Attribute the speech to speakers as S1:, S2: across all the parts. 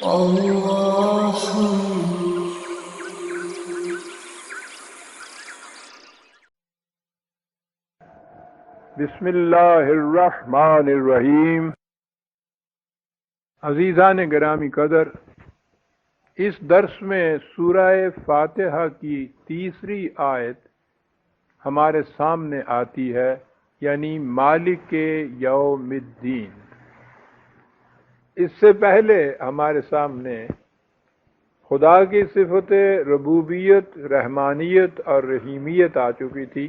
S1: اللہ
S2: بسم اللہ الرحمن الرحیم۔ عزیزان گرامی قدر، اس درس میں سورہ فاتحہ کی تیسری آیت ہمارے سامنے آتی ہے، یعنی مالک یوم الدین۔ اس سے پہلے ہمارے سامنے خدا کی صفت ربوبیت، رحمانیت اور رحیمیت آ چکی تھی،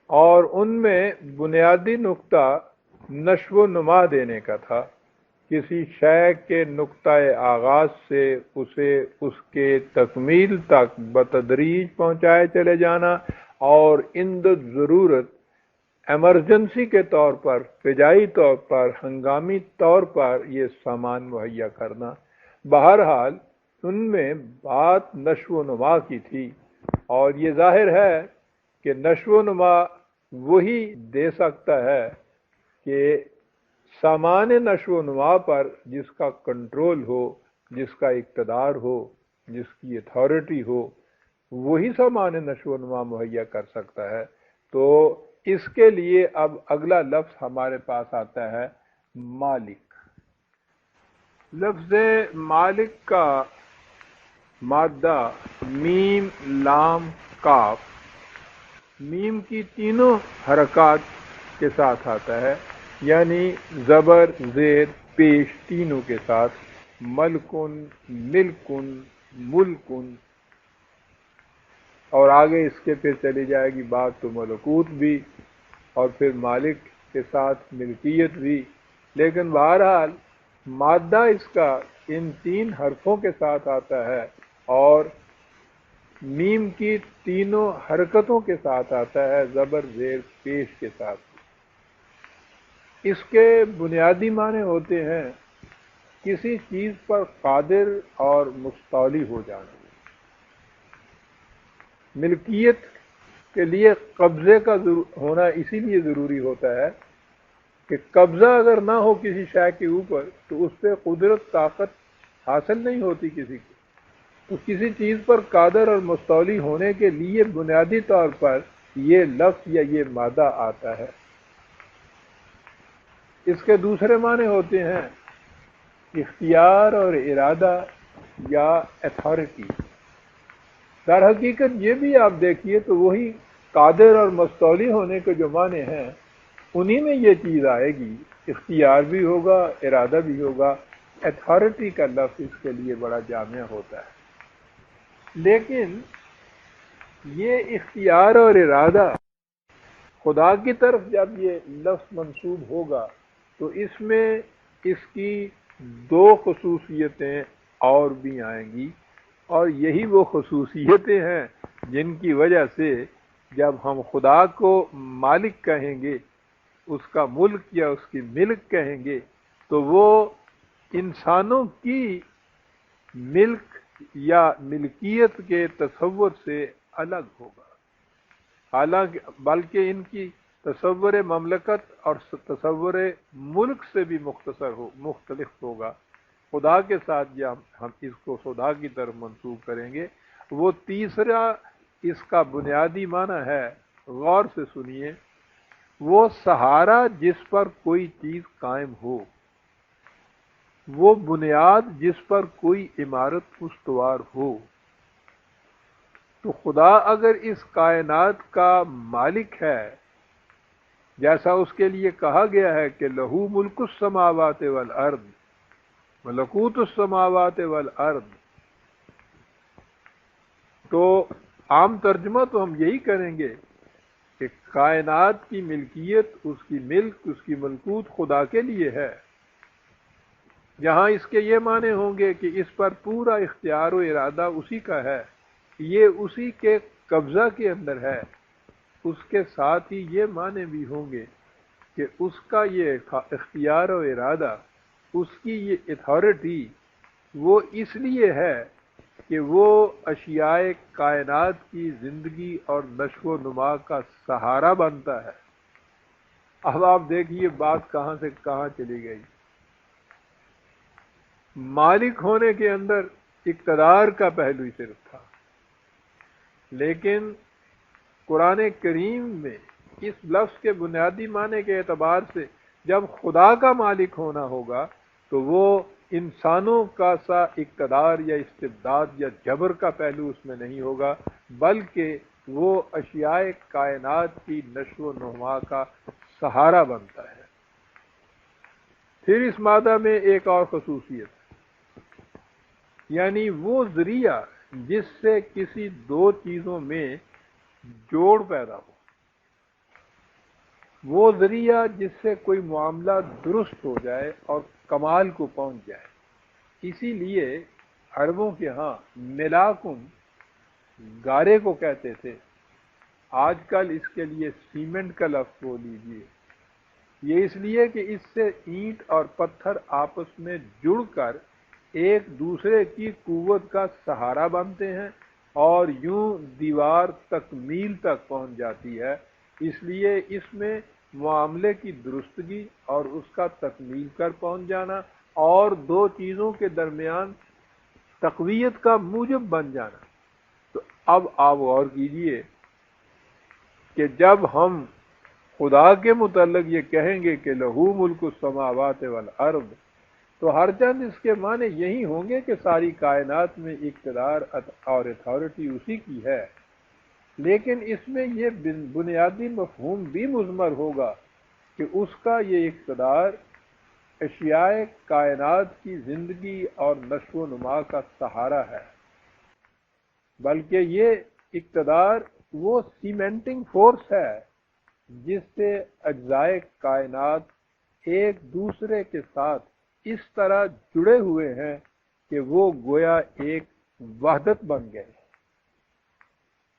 S2: اور ان میں بنیادی نقطہ نشو و نما دینے کا تھا۔ کسی شے کے نقطہ آغاز سے اسے اس کے تکمیل تک بتدریج پہنچائے چلے جانا، اور عند ضرورت ایمرجنسی کے طور پر، فجائی طور پر، ہنگامی طور پر یہ سامان مہیا کرنا۔ بہرحال ان میں بات نشو و نما کی تھی، اور یہ ظاہر ہے کہ نشو و نما وہی دے سکتا ہے کہ سامان نشو و نما پر جس کا کنٹرول ہو، جس کا اقتدار ہو، جس کی اتھارٹی ہو، وہی سامان نشو و نما مہیا کر سکتا ہے۔ تو اس کے لیے اب اگلا لفظ ہمارے پاس آتا ہے مالک۔ لفظ مالک کا مادہ میم، لام، کاف، میم کی تینوں حرکات کے ساتھ آتا ہے، یعنی زبر، زیر، پیش تینوں کے ساتھ، ملکن، ملکن، ملکن، اور آگے اس کے پھر چلی جائے گی بات تو ملکوت بھی، اور پھر مالک کے ساتھ ملکیت بھی۔ لیکن بہرحال مادہ اس کا ان تین حرفوں کے ساتھ آتا ہے، اور میم کی تینوں حرکتوں کے ساتھ آتا ہے، زبر، زیر، پیش کے ساتھ۔ اس کے بنیادی معنی ہوتے ہیں کسی چیز پر قادر اور مستولی ہو جانا۔ ملکیت کے لیے قبضے کا ہونا اسی لیے ضروری ہوتا ہے کہ قبضہ اگر نہ ہو کسی شے کے اوپر تو اس پہ قدرت، طاقت حاصل نہیں ہوتی کسی کو۔ تو کسی چیز پر قادر اور مستولی ہونے کے لیے بنیادی طور پر یہ لفظ یا یہ مادہ آتا ہے۔ اس کے دوسرے معنی ہوتے ہیں اختیار اور ارادہ یا اتھارٹی۔ در حقیقت یہ بھی آپ دیکھیے تو وہی قادر اور مستولی ہونے کے جو معنی ہیں انہی میں یہ چیز آئے گی، اختیار بھی ہوگا، ارادہ بھی ہوگا۔ اتھارٹی کا لفظ اس کے لیے بڑا جامع ہوتا ہے۔ لیکن یہ اختیار اور ارادہ خدا کی طرف جب یہ لفظ منسوب ہوگا تو اس میں اس کی دو خصوصیتیں اور بھی آئیں گی، اور یہی وہ خصوصیتیں ہیں جن کی وجہ سے جب ہم خدا کو مالک کہیں گے، اس کا ملک یا اس کی ملک کہیں گے، تو وہ انسانوں کی ملک یا ملکیت کے تصور سے الگ ہوگا، حالانکہ بلکہ ان کی تصور مملکت اور تصور ملک سے بھی مختلف ہوگا۔ خدا کے ساتھ جب ہم اس کو خدا کی طرف منسوب کریں گے، وہ تیسرا اس کا بنیادی معنی ہے، غور سے سنیے، وہ سہارا جس پر کوئی چیز قائم ہو، وہ بنیاد جس پر کوئی عمارت استوار ہو۔ تو خدا اگر اس کائنات کا مالک ہے، جیسا اس کے لیے کہا گیا ہے کہ لہو ملک السماوات والارض، ملکوت السماوات والارض، تو عام ترجمہ تو ہم یہی کریں گے کہ کائنات کی ملکیت، اس کی ملک، اس کی ملکوت خدا کے لیے ہے۔ یہاں اس کے یہ معنی ہوں گے کہ اس پر پورا اختیار و ارادہ اسی کا ہے، یہ اسی کے قبضہ کے اندر ہے۔ اس کے ساتھ ہی یہ معنی بھی ہوں گے کہ اس کا یہ اختیار و ارادہ، اس کی یہ اتھارٹی، وہ اس لیے ہے کہ وہ اشیاء کائنات کی زندگی اور نشو و نما کا سہارا بنتا ہے۔ اب آپ دیکھیے بات کہاں سے کہاں چلی گئی۔ مالک ہونے کے اندر اقتدار کا پہلو ہی صرف تھا، لیکن قرآن کریم میں اس لفظ کے بنیادی معنی کے اعتبار سے جب خدا کا مالک ہونا ہوگا تو وہ انسانوں کا سا اقتدار یا استبداد یا جبر کا پہلو اس میں نہیں ہوگا، بلکہ وہ اشیاء کائنات کی نشو و نما کا سہارا بنتا ہے۔ پھر اس مادہ میں ایک اور خصوصیت، یعنی وہ ذریعہ جس سے کسی دو چیزوں میں جوڑ پیدا ہو، وہ ذریعہ جس سے کوئی معاملہ درست ہو جائے اور کمال کو پہنچ جائے۔ اسی لیے عربوں کے ہاں ملاکم گارے کو کہتے تھے، آج کل اس کے لیے سیمنٹ کا لفظ بول لیجیے، یہ اس لیے کہ اس سے اینٹ اور پتھر آپس میں جڑ کر ایک دوسرے کی قوت کا سہارا بنتے ہیں اور یوں دیوار تکمیل تک پہنچ جاتی ہے۔ اس لیے اس میں معاملے کی درستگی اور اس کا تکمیل کر پہنچ جانا اور دو چیزوں کے درمیان تقویت کا موجب بن جانا۔ تو اب آپ غور کیجئے کہ جب ہم خدا کے متعلق یہ کہیں گے کہ لہو ملک السماوات والارض، تو ہر چند اس کے معنی یہی ہوں گے کہ ساری کائنات میں اقتدار اور اتھارٹی اسی کی ہے، لیکن اس میں یہ بنیادی مفہوم بھی مضمر ہوگا کہ اس کا یہ اقتدار اشیاء کائنات کی زندگی اور نشو و نما کا سہارا ہے، بلکہ یہ اقتدار وہ سیمنٹنگ فورس ہے جس سے اجزائے کائنات ایک دوسرے کے ساتھ اس طرح جڑے ہوئے ہیں کہ وہ گویا ایک وحدت بن گئے،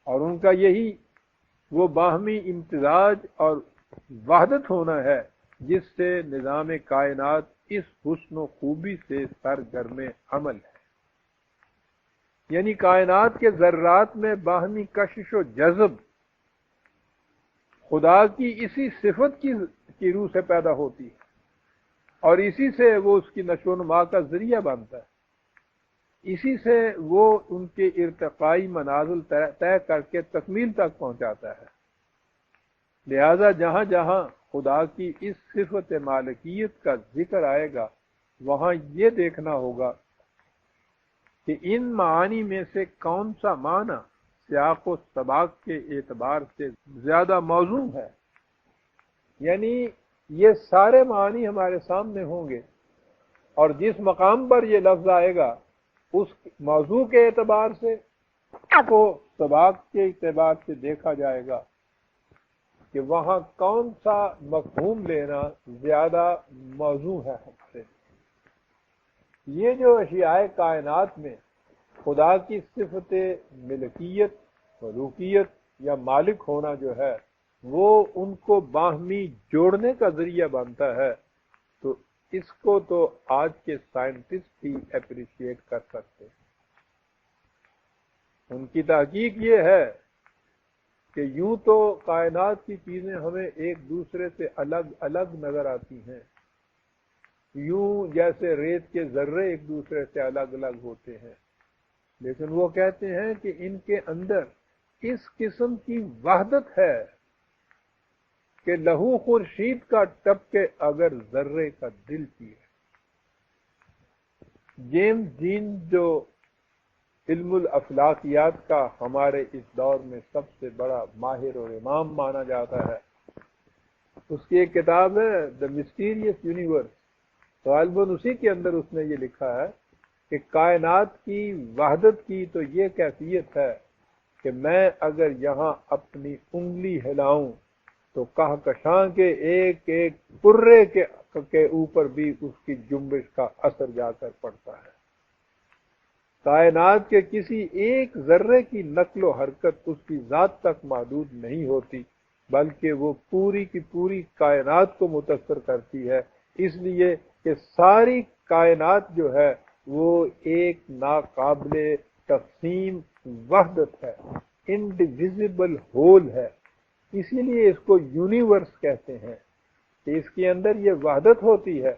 S2: اور ان کا یہی وہ باہمی امتزاج اور وحدت ہونا ہے جس سے نظام کائنات اس حسن و خوبی سے سرگرم عمل ہے۔ یعنی کائنات کے ذرات میں باہمی کشش و جذب خدا کی اسی صفت کی روح سے پیدا ہوتی ہے، اور اسی سے وہ اس کی نشو و نما کا ذریعہ بنتا ہے، اسی سے وہ ان کے ارتقائی منازل طے کر کے تکمیل تک پہنچاتا ہے۔ لہذا جہاں جہاں خدا کی اس صفت مالکیت کا ذکر آئے گا وہاں یہ دیکھنا ہوگا کہ ان معانی میں سے کون سا معنی سیاق و سباق کے اعتبار سے زیادہ موزوں ہے۔ یعنی یہ سارے معانی ہمارے سامنے ہوں گے، اور جس مقام پر یہ لفظ آئے گا اس موضوع کے اعتبار سے کو سباق کے اعتبار سے دیکھا جائے گا کہ وہاں کون سا مفہوم لینا زیادہ موزوں ہے ہمارے۔ یہ جو اشیاء کائنات میں خدا کی صفت ملکیت، ملوکیت یا مالک ہونا جو ہے وہ ان کو باہمی جوڑنے کا ذریعہ بنتا ہے، تو اس کو تو آج کے سائنٹسٹ ہی اپریشیٹ کر سکتے ہیں۔ ان کی تحقیق یہ ہے کہ یوں تو کائنات کی چیزیں ہمیں ایک دوسرے سے الگ الگ نظر آتی ہیں، یوں جیسے ریت کے ذرے ایک دوسرے سے الگ الگ ہوتے ہیں، لیکن وہ کہتے ہیں کہ ان کے اندر اس قسم کی وحدت ہے کہ لہو خورشید کا ٹپکے اگر ذرے کا دل کیے۔ جیمز ڈین جو علم الافلاقیات کا ہمارے اس دور میں سب سے بڑا ماہر اور امام مانا جاتا ہے، اس کی ایک کتاب ہے دا مسٹیریس یونیورس، غالباً اسی کے اندر اس نے یہ لکھا ہے کہ کائنات کی وحدت کی تو یہ کیفیت ہے کہ میں اگر یہاں اپنی انگلی ہلاؤں تو کہکشاں کے ایک ایک کرے کے اوپر بھی اس کی جنبش کا اثر جا کر پڑتا ہے۔ کائنات کے کسی ایک ذرے کی نقل و حرکت اس کی ذات تک محدود نہیں ہوتی، بلکہ وہ پوری کی پوری کائنات کو متاثر کرتی ہے، اس لیے کہ ساری کائنات جو ہے وہ ایک ناقابل تقسیم وحدت ہے، انڈیویزیبل ہول ہے۔ اسی لیے اس کو یونیورس کہتے ہیں کہ اس کے اندر یہ وحدت ہوتی ہے،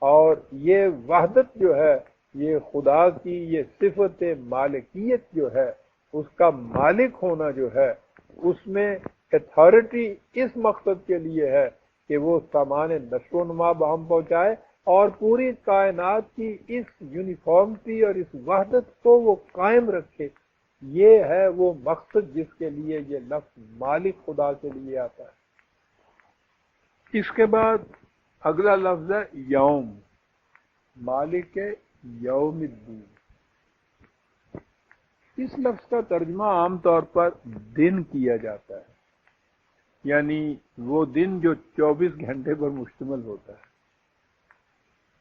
S2: اور یہ وحدت جو ہے یہ خدا کی یہ صفت مالکیت جو ہے، اس کا مالک ہونا جو ہے، اس میں اتھارٹی اس مقصد کے لیے ہے کہ وہ سامان نشو و نما بہم پہنچائے اور پوری کائنات کی اس یونیفارمٹی اور اس وحدت کو وہ قائم رکھے۔ یہ ہے وہ مقصد جس کے لیے یہ لفظ مالک خدا کے لیے آتا ہے۔ اس کے بعد اگلا لفظ ہے یوم، مالک یوم الدین۔ اس لفظ کا ترجمہ عام طور پر دن کیا جاتا ہے، یعنی وہ دن جو 24 گھنٹے پر مشتمل ہوتا ہے۔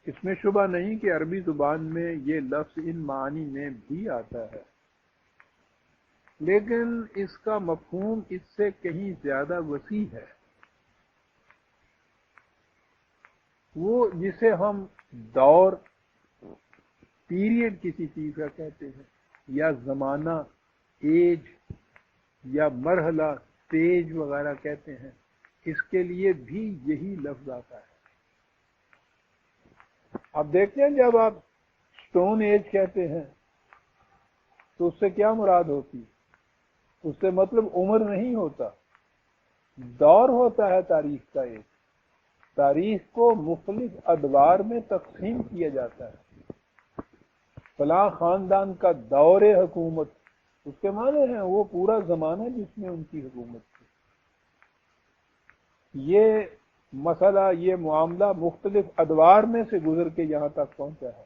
S2: اس میں شبہ نہیں کہ عربی زبان میں یہ لفظ ان معنی میں بھی آتا ہے، لیکن اس کا مفہوم اس سے کہیں زیادہ وسیع ہے۔ وہ جسے ہم دور، پیریڈ کسی چیز کا کہتے ہیں، یا زمانہ، ایج، یا مرحلہ، سٹیج وغیرہ کہتے ہیں، اس کے لیے بھی یہی لفظ آتا ہے۔ اب دیکھتے ہیں جب آپ سٹون ایج کہتے ہیں تو اس سے کیا مراد ہوتی؟ اس سے مطلب عمر نہیں ہوتا، دور ہوتا ہے تاریخ کا ایک۔ تاریخ کو مختلف ادوار میں تقسیم کیا جاتا ہے۔ فلاں خاندان کا دور حکومت، اس کے معنی ہیں وہ پورا زمانہ جس میں ان کی حکومت تھی۔ یہ مسئلہ، یہ معاملہ مختلف ادوار میں سے گزر کے یہاں تک پہنچا ہے۔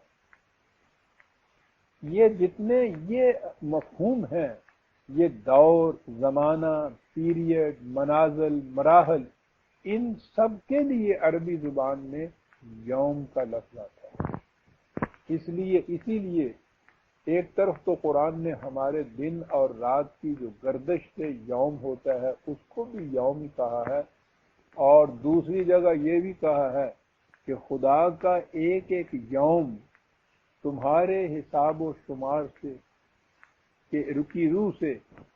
S2: یہ جتنے یہ مفہوم ہیں، یہ دور، زمانہ، پیریڈ، منازل، مراحل، ان سب کے لیے عربی زبان میں یوم کا لفظ آتا ہے۔ اسی لیے ایک طرف تو قرآن نے ہمارے دن اور رات کی جو گردش سے یوم ہوتا ہے اس کو بھی یوم ہی کہا ہے، اور دوسری جگہ یہ بھی کہا ہے کہ خدا کا ایک ایک یوم تمہارے حساب و شمار سے کہ رکی روح سے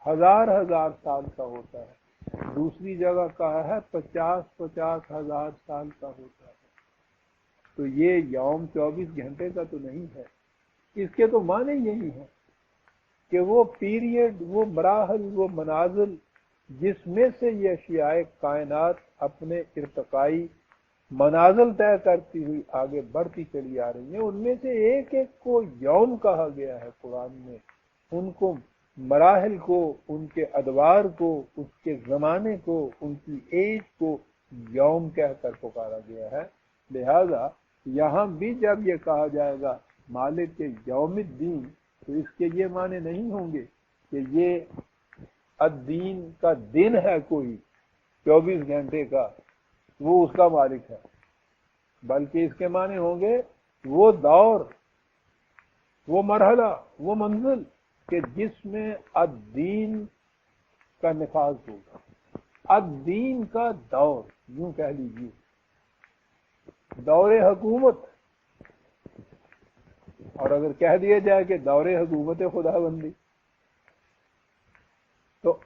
S2: ہزار ہزار سال کا ہوتا ہے۔ دوسری جگہ کہا ہے 50 ہزار سال کا ہوتا ہے۔ تو یہ یوم 24 گھنٹے کا تو نہیں ہے۔ اس کے تو معنی یہی ہے کہ وہ پیریڈ، وہ مراحل، وہ منازل جس میں سے یہ اشیاء کائنات اپنے ارتقائی منازل طے کرتی ہوئی آگے بڑھتی چلی آ رہی ہیں، ان میں سے ایک ایک کو یوم کہا گیا ہے قرآن میں۔ ان کو، مراحل کو، ان کے ادوار کو، اس کے زمانے کو، ان کی ایج کو یوم کہہ کر پکارا گیا ہے۔ لہذا یہاں بھی جب یہ کہا جائے گا مالک کے یوم الدین، تو اس کے یہ معنی نہیں ہوں گے کہ یہ الدین کا دن ہے کوئی 24 گھنٹے کا، وہ اس کا مالک ہے، بلکہ اس کے معنی ہوں گے وہ دور، وہ مرحلہ، وہ منزل کہ جس میں الدین کا نفاذ ہوگا۔ الدین کا دور، یوں کہہ لیجیے دور حکومت، اور اگر کہہ دیا جائے کہ دور حکومت خدا بندی، تو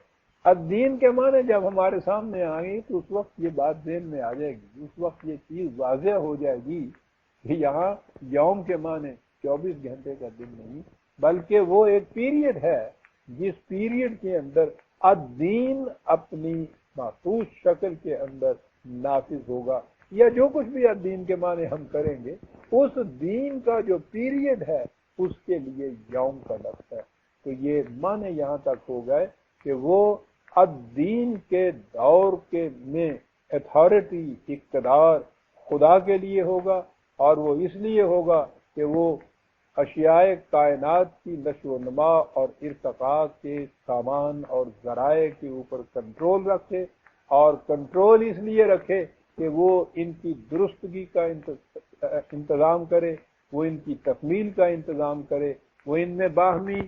S2: الدین کے معنی جب ہمارے سامنے آئیں گی تو اس وقت یہ بات ذہن میں آ جائے گی، اس وقت یہ چیز واضح ہو جائے گی کہ یہاں یوم کے معنی 24 گھنٹے کا دن نہیں، بلکہ وہ ایک پیریڈ ہے جس پیریڈ کے اندر الدین اپنی محفوظ شکل کے اندر نافذ ہوگا، یا جو کچھ بھی الدین کے معنی ہم کریں گے اس دین کا جو پیریڈ ہے اس کے لیے یوم کا لفظ ہے۔ تو یہ معنی یہاں تک ہو گئے کہ وہ الدین کے دور کے میں اتھارٹی، اقتدار خدا کے لیے ہوگا، اور وہ اس لیے ہوگا کہ وہ اشیاء کائنات کی نشو و نما اور ارتقاء کے سامان اور ذرائع کے اوپر کنٹرول رکھے، اور کنٹرول اس لیے رکھے کہ وہ ان کی درستگی کا انتظام کرے، وہ ان کی تکمیل کا انتظام کرے، وہ ان میں باہمی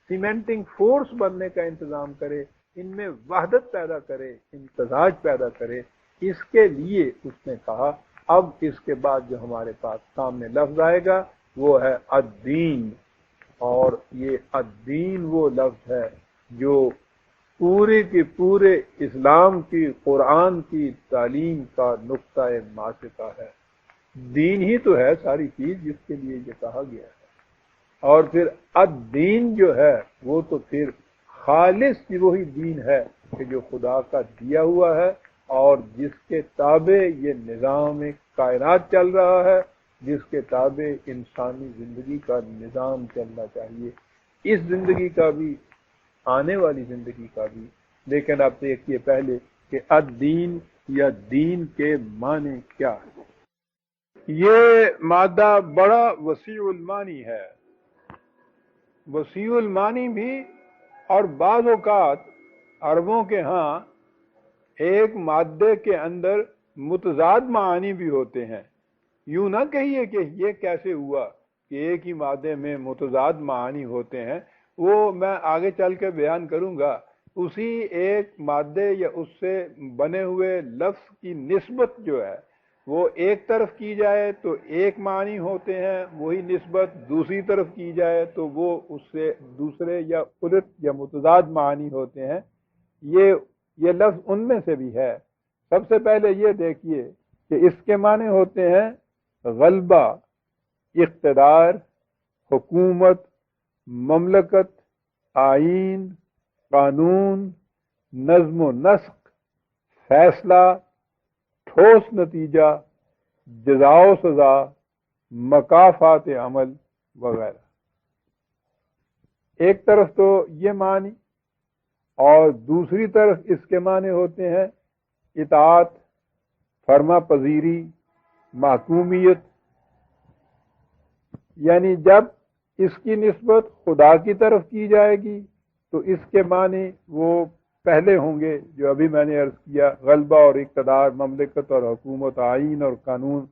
S2: سیمنٹنگ فورس بننے کا انتظام کرے، ان میں وحدت پیدا کرے، امتزاج پیدا کرے۔ اس کے لیے اس نے کہا اب اس کے بعد جو ہمارے پاس سامنے لفظ آئے گا وہ ہے الدین، اور یہ الدین وہ لفظ ہے جو پورے کے پورے اسلام کی، قرآن کی تعلیم کا نقطۂ ماسکہ ہے۔ دین ہی تو ہے ساری چیز جس کے لیے یہ کہا گیا ہے۔ اور پھر الدین جو ہے وہ تو پھر خالص وہی دین ہے کہ جو خدا کا دیا ہوا ہے اور جس کے تابع یہ نظام کائنات چل رہا ہے، جس کے تابع انسانی زندگی کا نظام چلنا چاہیے، اس زندگی کا بھی، آنے والی زندگی کا بھی۔ لیکن آپ دیکھیے پہلے کہ الدین یا دین کے معنی کیا ہے۔ یہ مادہ بڑا وسیع المانی ہے، وسیع المانی بھی، اور بعض اوقات عربوں کے ہاں ایک مادے کے اندر متضاد معانی بھی ہوتے ہیں۔ یوں نہ کہیے کہ یہ کیسے ہوا کہ ایک ہی مادے میں متضاد معانی ہوتے ہیں، وہ میں آگے چل کے بیان کروں گا۔ اسی ایک مادے یا اس سے بنے ہوئے لفظ کی نسبت جو ہے وہ ایک طرف کی جائے تو ایک معنی ہوتے ہیں، وہی نسبت دوسری طرف کی جائے تو وہ اس سے دوسرے یا الٹ یا متضاد معنی ہوتے ہیں۔ یہ لفظ ان میں سے بھی ہے۔ سب سے پہلے یہ دیکھیے کہ اس کے معنی ہوتے ہیں غلبہ، اقتدار، حکومت، مملکت، آئین، قانون، نظم و نسق، فیصلہ، ٹھوس نتیجہ، جزا و سزا، مکافات عمل وغیرہ۔ ایک طرف تو یہ معنی، اور دوسری طرف اس کے معنی ہوتے ہیں اطاعت، فرما پذیری، محکومیت۔ یعنی جب اس کی نسبت خدا کی طرف کی جائے گی تو اس کے معنی وہ پہلے ہوں گے جو ابھی میں نے عرض کیا، غلبہ اور اقتدار، مملکت اور حکومت، آئین اور قانون۔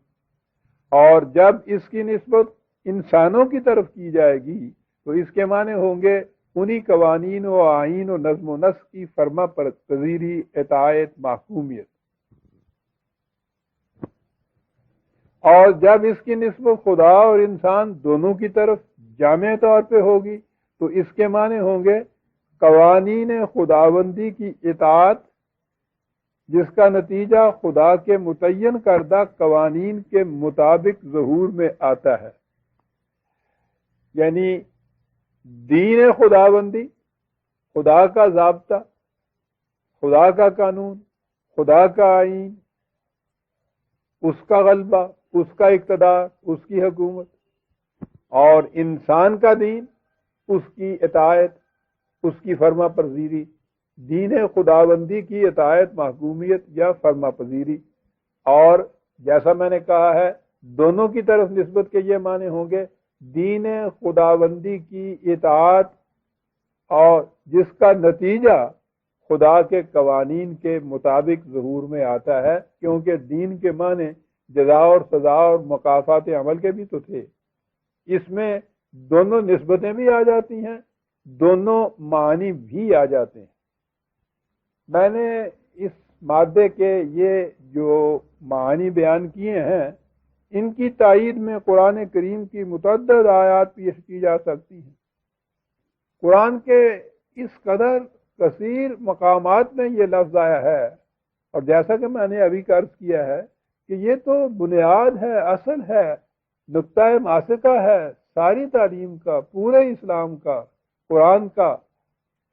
S2: اور جب اس کی نسبت انسانوں کی طرف کی جائے گی تو اس کے معنی ہوں گے انہی قوانین و آئین و نظم و نسق کی فرما پذیری، اطاعت، محکومیت۔ اور جب اس کی نسبت خدا اور انسان دونوں کی طرف جامع طور پہ ہوگی تو اس کے معنی ہوں گے قوانین خداوندی کی اطاعت، جس کا نتیجہ خدا کے متعین کردہ قوانین کے مطابق ظہور میں آتا ہے۔ یعنی دین خداوندی، خدا کا ضابطہ، خدا کا قانون، خدا کا آئین، اس کا غلبہ، اس کا اقتدار، اس کی حکومت، اور انسان کا دین، اس کی اطاعت، اس کی فرما پذیری، دین خداوندی کی اطاعت، محکومیت یا فرما پذیری۔ اور جیسا میں نے کہا ہے دونوں کی طرف نسبت کے یہ معنی ہوں گے دین خداوندی کی اطاعت، اور جس کا نتیجہ خدا کے قوانین کے مطابق ظہور میں آتا ہے، کیونکہ دین کے معنی جزا اور سزا اور مکافات عمل کے بھی تو تھے۔ اس میں دونوں نسبتیں بھی آ جاتی ہیں، دونوں معنی بھی آ جاتے ہیں۔ میں نے اس مادے کے یہ جو معانی بیان کیے ہیں ان کی تائید میں قرآن کریم کی متعدد آیات پیش کی جا سکتی ہیں۔ قرآن کے اس قدر کثیر مقامات میں یہ لفظ آیا ہے، اور جیسا کہ میں نے ابھی عرض کیا ہے کہ یہ تو بنیاد ہے، اصل ہے، نقطہ ماسکہ ہے ساری تعلیم کا، پورے اسلام کا، قرآن کا۔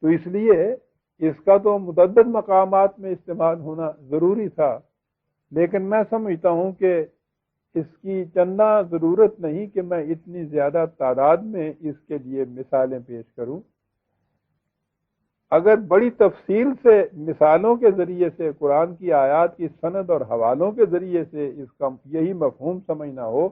S2: تو اس لیے اس کا تو متعدد مقامات میں استعمال ہونا ضروری تھا، لیکن میں سمجھتا ہوں کہ اس کی چندہ ضرورت نہیں کہ میں اتنی زیادہ تعداد میں اس کے لیے مثالیں پیش کروں۔ اگر بڑی تفصیل سے مثالوں کے ذریعے سے قرآن کی آیات کی سند اور حوالوں کے ذریعے سے اس کا یہی مفہوم سمجھنا ہو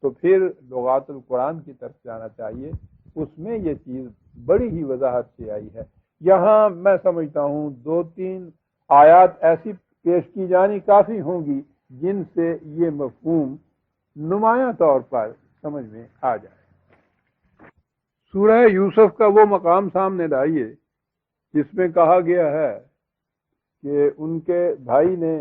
S2: تو پھر لغات القرآن کی طرف جانا چاہیے، اس میں یہ چیز بڑی ہی وضاحت سے آئی ہے۔ یہاں میں سمجھتا ہوں 2-3 آیات ایسی پیش کی جانی کافی ہوں گی جن سے یہ مفہوم نمایاں طور پر سمجھ میں آ جائے۔ سورہ یوسف کا وہ مقام سامنے لائیے جس میں کہا گیا ہے کہ ان کے بھائی نے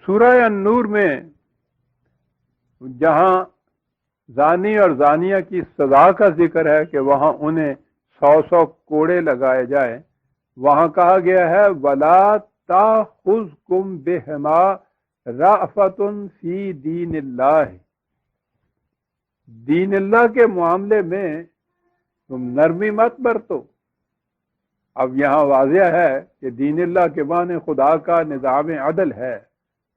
S2: سورہ النور میں جہاں زانی اور زانیہ کی سزا کا ذکر ہے کہ وہاں انہیں 100 کوڑے لگائے جائیں، وہاں کہا گیا ہے وَلَا تَأْخُذْكُمْ بِهِمَا رَأْفَةٌ فِي دِینِ اللَّهِ، دین اللہ کے معاملے میں تم نرمی مت برتو۔ اب یہاں واضح ہے کہ دین اللہ کے معنی خدا کا نظام عدل ہے،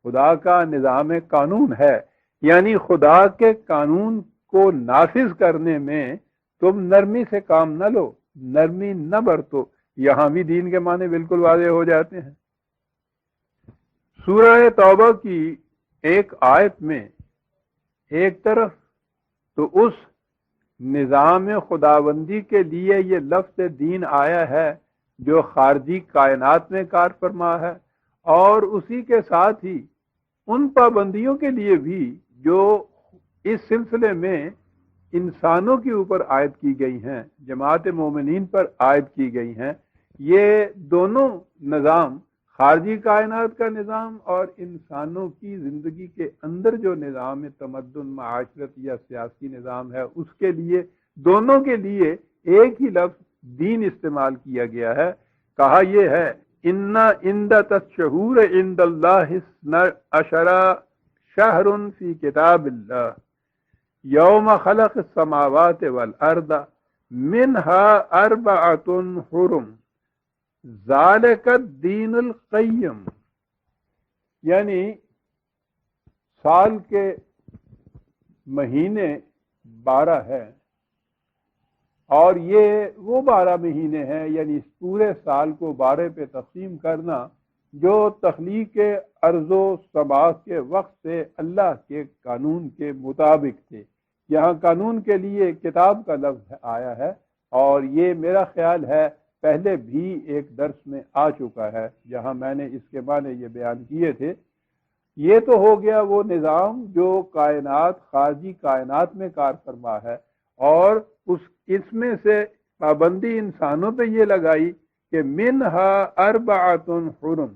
S2: خدا کا نظام قانون ہے، یعنی خدا کے قانون کو نافذ کرنے میں تم نرمی سے کام نہ لو، نرمی نہ برتو۔ یہاں بھی دین کے معنی بالکل واضح ہو جاتے ہیں۔ سورہ توبہ کی ایک آیت میں ایک طرف تو اس نظام خداوندی کے لیے یہ لفظ دین آیا ہے جو خارجی کائنات میں کار فرما ہے، اور اسی کے ساتھ ہی ان پابندیوں کے لیے بھی جو اس سلسلے میں انسانوں کے اوپر عائد کی گئی ہیں، جماعت مومنین پر عائد کی گئی ہیں۔ یہ دونوں نظام، خارجی کائنات کا نظام اور انسانوں کی زندگی کے اندر جو نظام تمدن، معاشرت یا سیاسی نظام ہے، اس کے لیے دونوں کے لیے ایک ہی لفظ دین استعمال کیا گیا ہے۔ کہا یہ ہے ان عدت الشہور عند اللہ 12 شہر فی کتاب اللہ یوم خلق السماوات والارض منها 4 حرم ذالک الدین القیم، یعنی سال کے مہینے 12 ہیں، اور یہ وہ 12 مہینے ہیں، یعنی اس پورے سال کو 12 پہ تقسیم کرنا جو تخلیق ارض و سماء کے وقت سے اللہ کے قانون کے مطابق تھے۔ یہاں قانون کے لیے کتاب کا لفظ آیا ہے، اور یہ میرا خیال ہے پہلے بھی ایک درس میں آ چکا ہے جہاں میں نے اس کے معنی یہ بیان کیے تھے۔ یہ تو ہو گیا وہ نظام جو کائنات، خارجی کائنات میں کار فرما ہے، اور اس میں سے پابندی انسانوں پہ یہ لگائی کہ منہا 4 حرم،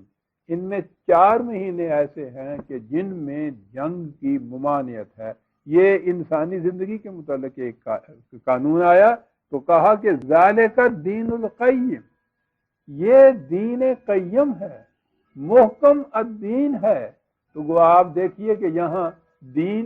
S2: ان میں 4 مہینے ایسے ہیں کہ جن میں جنگ کی ممانعت ہے۔ یہ انسانی زندگی کے متعلق ایک قانون آیا تو کہا کہ ذالک الدین القیم، یہ دین قیم ہے، محکم الدین ہے۔ تو وہ آپ دیکھیے کہ یہاں دین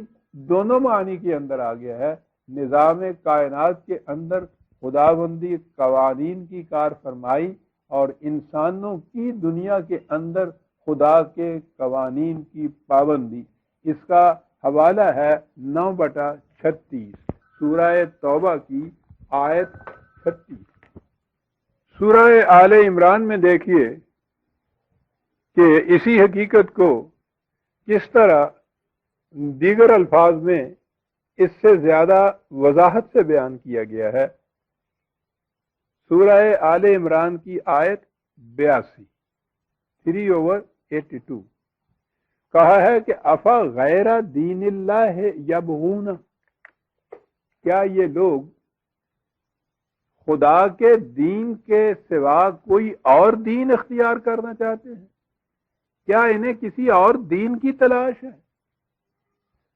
S2: دونوں معنی کے اندر آ گیا ہے۔ نظام کائنات کے اندر خداوندی قوانین کی کار فرمائی، اور انسانوں کی دنیا کے اندر خدا کے قوانین کی پابندی۔ اس کا حوالہ ہے 9/36 سورہ توبہ کی آیت 36۔ سورہ آل عمران میں دیکھیے کہ اسی حقیقت کو کس طرح دیگر الفاظ میں اس سے زیادہ وضاحت سے بیان کیا گیا ہے۔ سورہ آل عمران کی آیت 82، 3/82، کہا ہے کہ افا غیر دین اللہ یبغون، کیا یہ لوگ خدا کے دین کے سوا کوئی اور دین اختیار کرنا چاہتے ہیں؟ کیا انہیں کسی اور دین کی تلاش ہے؟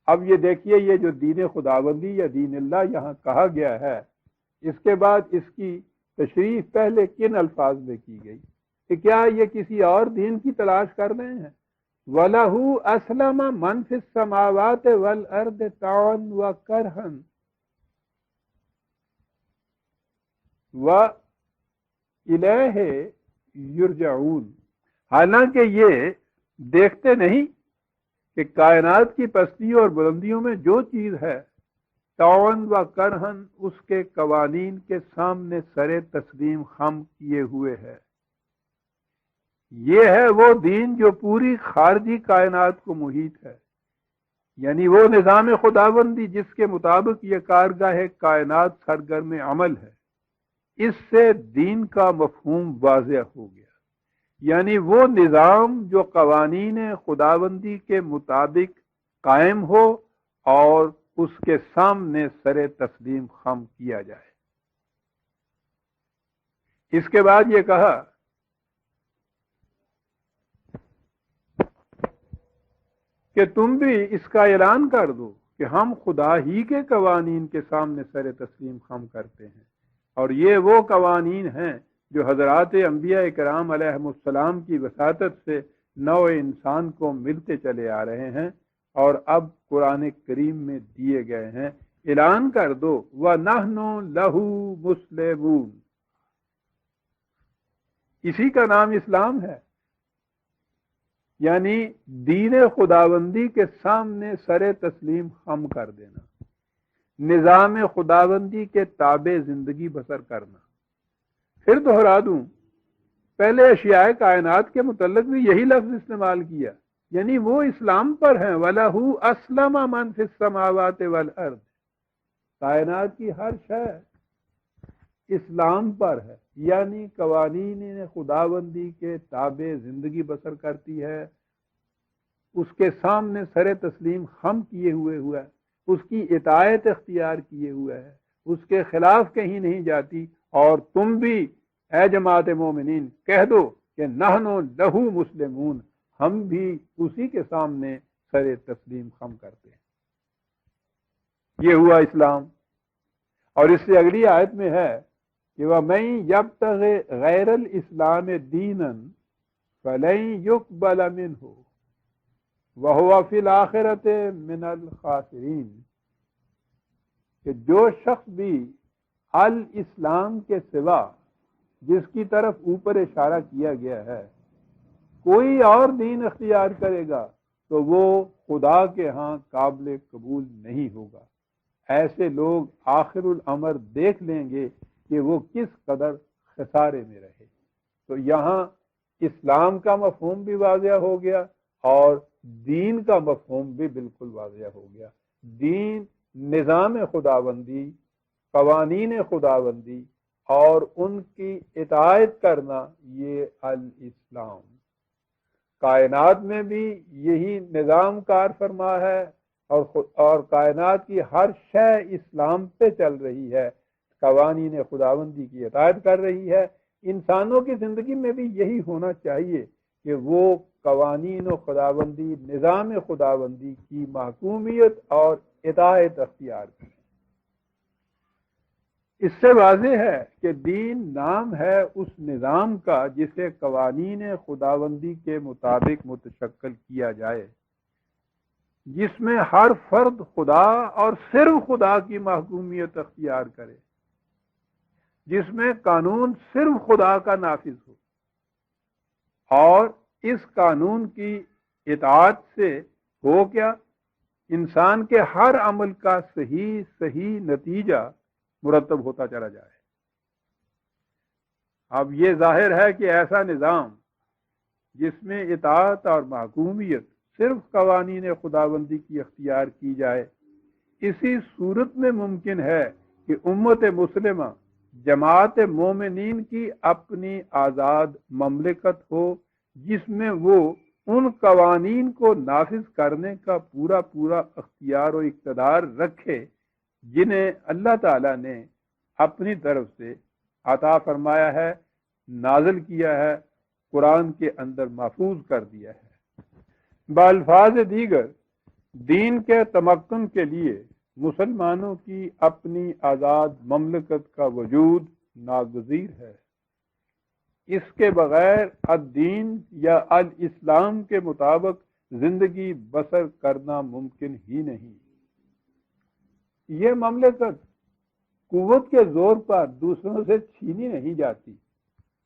S2: اب یہ دیکھیے، یہ جو دین خداوندی یا دین اللہ یہاں کہا گیا ہے، اس کے بعد اس کی تشریح پہلے کن الفاظ میں کی گئی کہ کیا یہ کسی اور دین کی تلاش کر رہے ہیں؟ وَلَهُ أَسْلَمَ مَنْ فِي السَّمَاوَاتِ وَالْأَرْضِ طَوْعًا وَكَرْهًا وَإِلَيْهِ يُرْجَعُونَ، حالانکہ یہ دیکھتے نہیں کہ کائنات کی پستی اور بلندیوں میں جو چیز ہے طوعاً و کرہن اس کے قوانین کے سامنے سر تسلیم خم کیے ہوئے ہے۔ یہ ہے وہ دین جو پوری خارجی کائنات کو محیط ہے، یعنی وہ نظام خداوندی جس کے مطابق یہ کارگاہ کائنات سرگرم عمل ہے۔ اس سے دین کا مفہوم واضح ہو گیا، یعنی وہ نظام جو قوانین خداوندی کے مطابق قائم ہو اور اس کے سامنے سر تسلیم خم کیا جائے۔ اس کے بعد یہ کہا کہ تم بھی اس کا اعلان کر دو کہ ہم خدا ہی کے قوانین کے سامنے سر تسلیم خم کرتے ہیں، اور یہ وہ قوانین ہیں جو حضرات انبیاء کرام علیہم السلام کی وساطت سے نوع انسان کو ملتے چلے آ رہے ہیں اور اب قرآن کریم میں دیے گئے ہیں۔ اعلان کر دو وَنَحْنُ لَهُ مُسْلِمُونَ، اسی کا نام اسلام ہے، یعنی دین خداوندی کے سامنے سر تسلیم خم کر دینا، نظام خداوندی کے تابع زندگی بسر کرنا۔ پھر دہرا دوں، پہلے اشیاء کائنات کے متعلق بھی یہی لفظ استعمال کیا، یعنی وہ اسلام پر ہیں۔ وَلَهُ أَسْلَمَ مَنْ فِي السَّمَاوَاتِ وَالْأَرْضِ، کائنات کی ہر شے اسلام پر ہے، یعنی قوانین خداوندی کے تابع زندگی بسر کرتی ہے، اس کے سامنے سر تسلیم خم کیے ہوئے ہے، اس کی اطاعت اختیار کیے ہوئے ہے، اس کے خلاف کہیں نہیں جاتی۔ اور تم بھی اے جماعت مومنین کہہ دو کہ نحنو لہو مسلمون، ہم بھی اسی کے سامنے سر تسلیم خم کرتے ہیں۔ یہ ہوا اسلام۔ اور اس سے اگلی آیت میں ہے کہ وَمَن يَبْتَغِ غَيْرَ الْإِسْلَامِ دِينًا فَلَن يُقْبَلَ مِنْهُ وَهُوَ فِي الْآخِرَةِ مِنَ الْخَاسِرِينَ، کہ جو شخص بھی الاسلام کے سوا، جس کی طرف اوپر اشارہ کیا گیا ہے، کوئی اور دین اختیار کرے گا تو وہ خدا کے ہاں قابل قبول نہیں ہوگا۔ ایسے لوگ آخر الامر دیکھ لیں گے کہ وہ کس قدر خسارے میں رہے۔ تو یہاں اسلام کا مفہوم بھی واضح ہو گیا اور دین کا مفہوم بھی بالکل واضح ہو گیا۔ دین نظام خداوندی، قوانین خداوندی اور ان کی اطاعت کرنا، یہ الاسلام۔ کائنات میں بھی یہی نظام کار فرما ہے اور کائنات کی ہر شے اسلام پہ چل رہی ہے، قوانین خداوندی کی اطاعت کر رہی ہے۔ انسانوں کی زندگی میں بھی یہی ہونا چاہیے کہ وہ قوانین و خداوندی، نظام خداوندی کی محکومیت اور اطاعت اختیار کریں۔ اس سے واضح ہے کہ دین نام ہے اس نظام کا جسے قوانین خداوندی کے مطابق متشکل کیا جائے، جس میں ہر فرد خدا اور صرف خدا کی محکومیت اختیار کرے، جس میں قانون صرف خدا کا نافذ ہو، اور اس قانون کی اطاعت سے ہو کیا، انسان کے ہر عمل کا صحیح نتیجہ مرتب ہوتا چلا جائے۔ اب یہ ظاہر ہے کہ ایسا نظام جس میں اطاعت اور محکومیت صرف قوانین خداوندی کی اختیار کی جائے، اسی صورت میں ممکن ہے کہ امت مسلمہ، جماعت مومنین کی اپنی آزاد مملکت ہو، جس میں وہ ان قوانین کو نافذ کرنے کا پورا اختیار و اقتدار رکھے جنہیں اللہ تعالیٰ نے اپنی طرف سے عطا فرمایا ہے، نازل کیا ہے، قرآن کے اندر محفوظ کر دیا ہے۔ بالفاظ دیگر، دین کے تمکن کے لیے مسلمانوں کی اپنی آزاد مملکت کا وجود ناگزیر ہے۔ اس کے بغیر الدین یا الاسلام کے مطابق زندگی بسر کرنا ممکن ہی نہیں۔ یہ مملکت قوت کے زور پر دوسروں سے چھینی نہیں جاتی،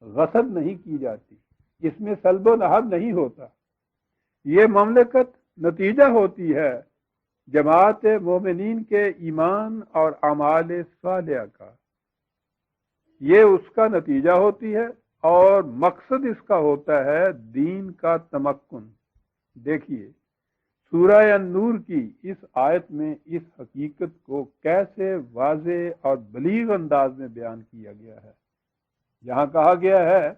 S2: غصب نہیں کی جاتی، اس میں سلب و نہب نہیں ہوتا۔ یہ مملکت نتیجہ ہوتی ہے جماعت مومنین کے ایمان اور اعمال صالحہ کا، یہ اس کا نتیجہ ہوتی ہے اور مقصد اس کا ہوتا ہے دین کا تمکن۔ دیکھیے سورہ النور کی اس آیت میں اس حقیقت کو کیسے واضح اور بلیغ انداز میں بیان کیا گیا ہے۔ یہاں کہا گیا ہے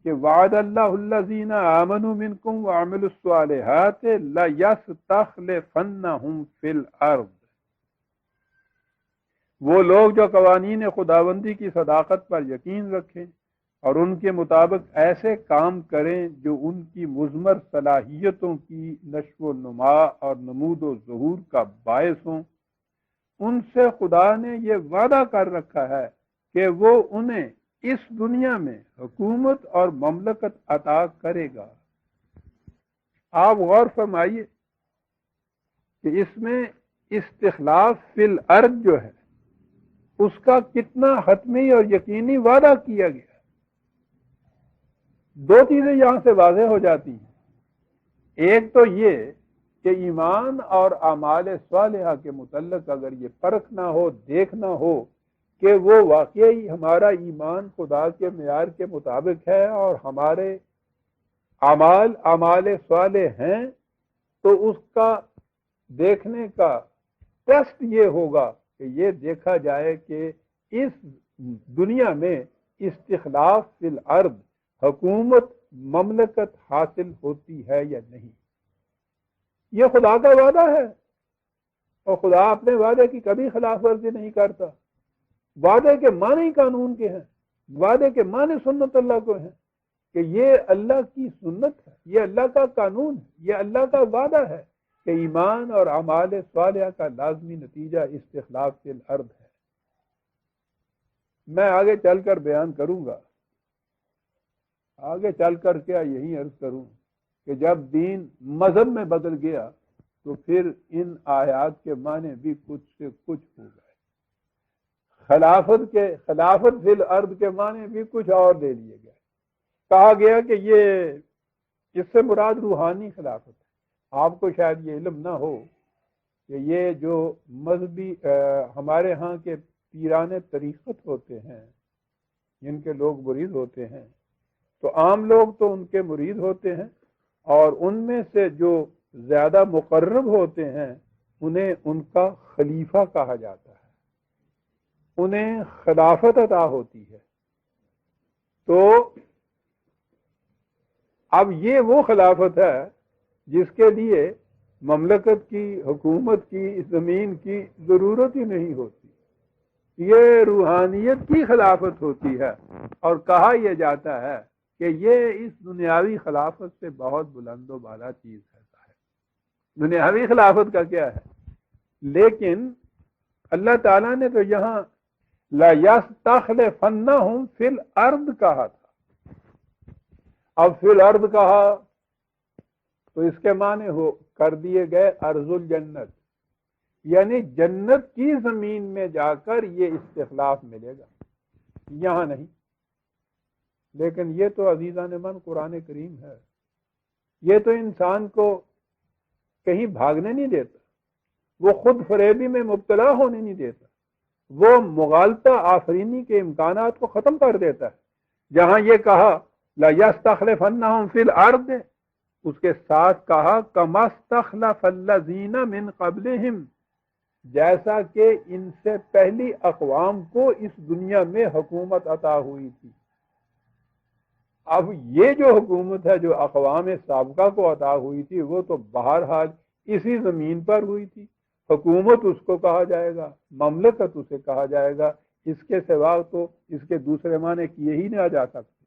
S2: کہ وعد اللہ الذین آمنوا منکم وعملوا الصالحات لیستخلفنہم فی الارض، وہ لوگ جو قوانین خداوندی کی صداقت پر یقین رکھیں اور ان کے مطابق ایسے کام کریں جو ان کی مضمر صلاحیتوں کی نشو و نما اور نمود و ظہور کا باعث ہوں، ان سے خدا نے یہ وعدہ کر رکھا ہے کہ وہ انہیں اس دنیا میں حکومت اور مملکت عطا کرے گا۔ آپ غور فرمائیے کہ اس میں استخلاف فی الارض جو ہے اس کا کتنا حتمی اور یقینی وعدہ کیا گیا۔ دو چیزیں یہاں سے واضح ہو جاتی ہیں۔ ایک تو یہ کہ ایمان اور اعمال صالحہ کے متعلق اگر یہ پرکھنا ہو، دیکھنا ہو کہ وہ واقعی ہمارا ایمان خدا کے معیار کے مطابق ہے اور ہمارے اعمال صالح ہیں، تو اس کا دیکھنے کا ٹیسٹ یہ ہوگا کہ یہ دیکھا جائے کہ اس دنیا میں استخلاف فی الارض، حکومت، مملکت حاصل ہوتی ہے یا نہیں۔ یہ خدا کا وعدہ ہے، اور خدا اپنے وعدے کی کبھی خلاف ورزی نہیں کرتا۔ وعدے کے معنی قانون کے ہیں، وعدے کے معنی سنت اللہ کو ہیں کہ یہ اللہ کی سنت ہے، یہ اللہ کا قانون ہے، یہ اللہ کا وعدہ ہے کہ ایمان اور اعمال صالحہ کا لازمی نتیجہ استخلاف فی الارض ہے۔ میں آگے چل کر بیان کروں گا، آگے چل کر کیا یہی عرض کروں کہ جب دین مذہب میں بدل گیا تو پھر ان آیات کے معنی بھی کچھ سے کچھ ہو گئے۔ خلافت فی الارض کے معنی بھی کچھ اور دے لیے گئے۔ کہا گیا کہ یہ اس سے مراد روحانی خلافت ہے۔ آپ کو شاید یہ علم نہ ہو کہ یہ جو مذہبی ہمارے ہاں کے پیران طریقت ہوتے ہیں، جن کے لوگ مرید ہوتے ہیں، تو عام لوگ تو ان کے مرید ہوتے ہیں، اور ان میں سے جو زیادہ مقرب ہوتے ہیں انہیں ان کا خلیفہ کہا جاتا ہے، انہیں خلافت عطا ہوتی ہے۔ تو اب یہ وہ خلافت ہے جس کے لیے مملکت کی، حکومت کی، زمین کی ضرورت ہی نہیں ہوتی۔ یہ روحانیت کی خلافت ہوتی ہے، اور کہا یہ جاتا ہے کہ یہ اس دنیاوی خلافت سے بہت بلند و بالا چیز ہے۔ دنیاوی خلافت کا کیا ہے؟ لیکن اللہ تعالیٰ نے تو یہاں لَيَسْتَخْلِفَنَّهُمْ فِي الْأَرْضِ کہا تھا۔ اب فی الارض کہا تو اس کے معنی کر دیے گئے ارض الجنت، یعنی جنت کی زمین میں جا کر یہ استخلاف ملے گا، یہاں نہیں۔ لیکن یہ تو عزیزان من قرآن کریم ہے، یہ تو انسان کو کہیں بھاگنے نہیں دیتا، وہ خود فریبی میں مبتلا ہونے نہیں دیتا، وہ مغالطہ آفرینی کے امکانات کو ختم کر دیتا ہے۔ جہاں یہ کہا لَيَسْتَخْلِفَنَّهُمْ فِي الْأَرْضِ، اس کے ساتھ کہا كَمَا اسْتَخْلَفَ الَّذِينَ مِنْ قَبْلِهِمْ، جیسا کہ ان سے پہلی اقوام کو اس دنیا میں حکومت عطا ہوئی تھی۔ اب یہ جو حکومت ہے جو اقوام سابقہ کو عطا ہوئی تھی، وہ تو بہرحال اسی زمین پر ہوئی تھی۔ حکومت اس کو کہا جائے گا، مملکت اسے کہا جائے گا، اس کے سوا تو اس کے دوسرے معنی کیے ہی نہ جا سکتے۔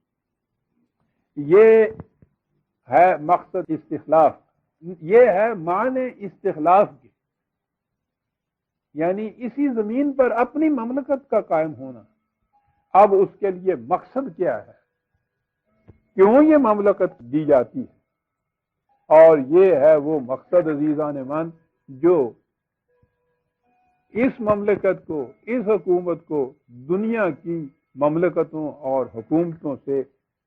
S2: یہ ہے مقصد استخلاف، یہ ہے معنی استخلاف کے، یعنی اسی زمین پر اپنی مملکت کا قائم ہونا۔ اب اس کے لیے مقصد کیا ہے، کیوں یہ مملکت دی جاتی ہے، اور یہ ہے وہ مقصد عزیزان من جو اس مملکت کو، اس حکومت کو دنیا کی مملکتوں اور حکومتوں سے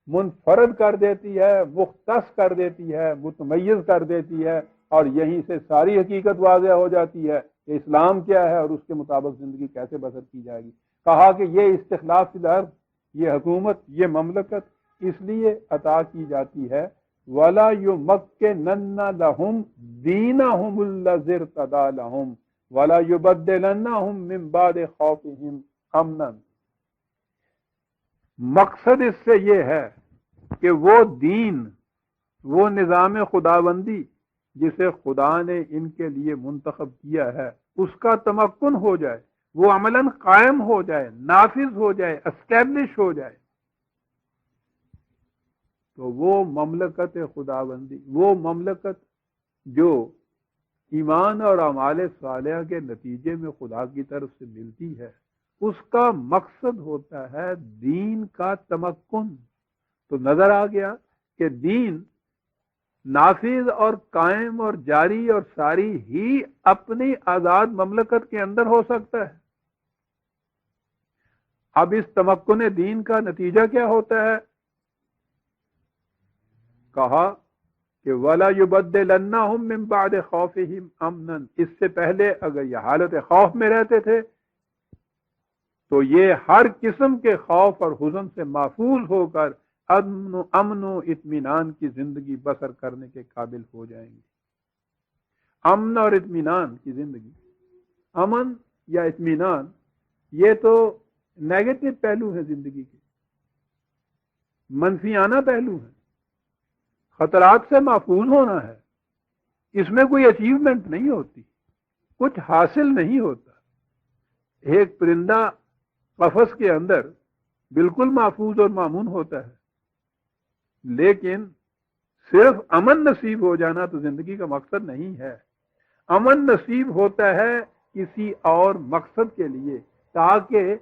S2: منفرد کر دیتی ہے، مختص کر دیتی ہے، متمیز کر دیتی ہے، اور یہیں سے ساری حقیقت واضح ہو جاتی ہے کہ اسلام کیا ہے اور اس کے مطابق زندگی کیسے بسر کی جائے گی۔ کہا کہ یہ استخلاف فی الارض، یہ حکومت، یہ مملکت اس لیے عطا کی جاتی ہے وَلَا يُمَكِّنَنَّ لَهُمْ دِينَهُمُ الَّذِي ارْتَضَىٰ لَهُمْ وَلَا يُبَدِّلَنَّهُمْ مِنْ بَعْدِ خَوْفِهِمْ أَمْنًا۔ مقصد اس سے یہ ہے کہ وہ دین، وہ نظام خداوندی جسے خدا نے ان کے لیے منتخب کیا ہے، اس کا تمکن ہو جائے، وہ عملاً قائم ہو جائے، نافذ ہو جائے، اسٹیبلش ہو جائے۔ تو وہ مملکت خداوندی، وہ مملکت جو ایمان اور اعمال صالحہ کے نتیجے میں خدا کی طرف سے ملتی ہے، اس کا مقصد ہوتا ہے دین کا تمکن۔ تو نظر آ گیا کہ دین نافذ اور قائم اور جاری اور ساری ہی اپنی آزاد مملکت کے اندر ہو سکتا ہے۔ اب اس تمکن دین کا نتیجہ کیا ہوتا ہے؟ کہا کہ وَلَا يُبَدِّلَنَّهُم مِّن بَعْدِ خَوْفِهِمْ أَمْنًا، اس سے پہلے اگر یہ حالت خوف میں رہتے تھے تو یہ ہر قسم کے خوف اور حزن سے محفوظ ہو کر امن و اطمینان کی زندگی بسر کرنے کے قابل ہو جائیں گے۔ امن اور اطمینان کی زندگی، امن یا اطمینان، یہ تو نیگیٹو پہلو ہے زندگی کے، منفیانہ پہلو ہے۔ خطرات سے محفوظ ہونا ہے، اس میں کوئی اچیومنٹ نہیں ہوتی، کچھ حاصل نہیں ہوتا۔ ایک پرندہ قفس کے اندر بالکل محفوظ اور مامون ہوتا ہے، لیکن صرف امن نصیب ہو جانا تو زندگی کا مقصد نہیں ہے۔ امن نصیب ہوتا ہے کسی اور مقصد کے لیے، تاکہ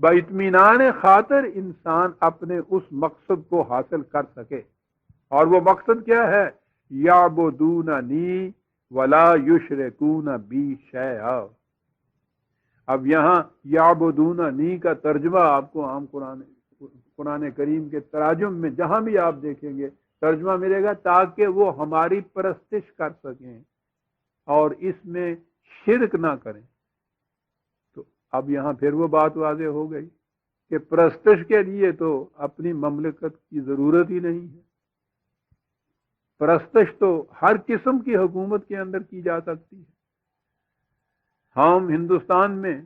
S2: باطمینان خاطر انسان اپنے اس مقصد کو حاصل کر سکے۔ اور وہ مقصد کیا ہے؟ یعبدوننی ولا یشرکون بی شیئا۔ اب یہاں یعبدوننی کا ترجمہ آپ کو عام قرآن کریم کے تراجم میں جہاں بھی آپ دیکھیں گے ترجمہ ملے گا، تاکہ وہ ہماری پرستش کر سکیں اور اس میں شرک نہ کریں۔ تو اب یہاں پھر وہ بات واضح ہو گئی کہ پرستش کے لیے تو اپنی مملکت کی ضرورت ہی نہیں ہے، پرستش تو ہر قسم کی حکومت کے اندر کی جا سکتی ہے۔ ہم ہندوستان میں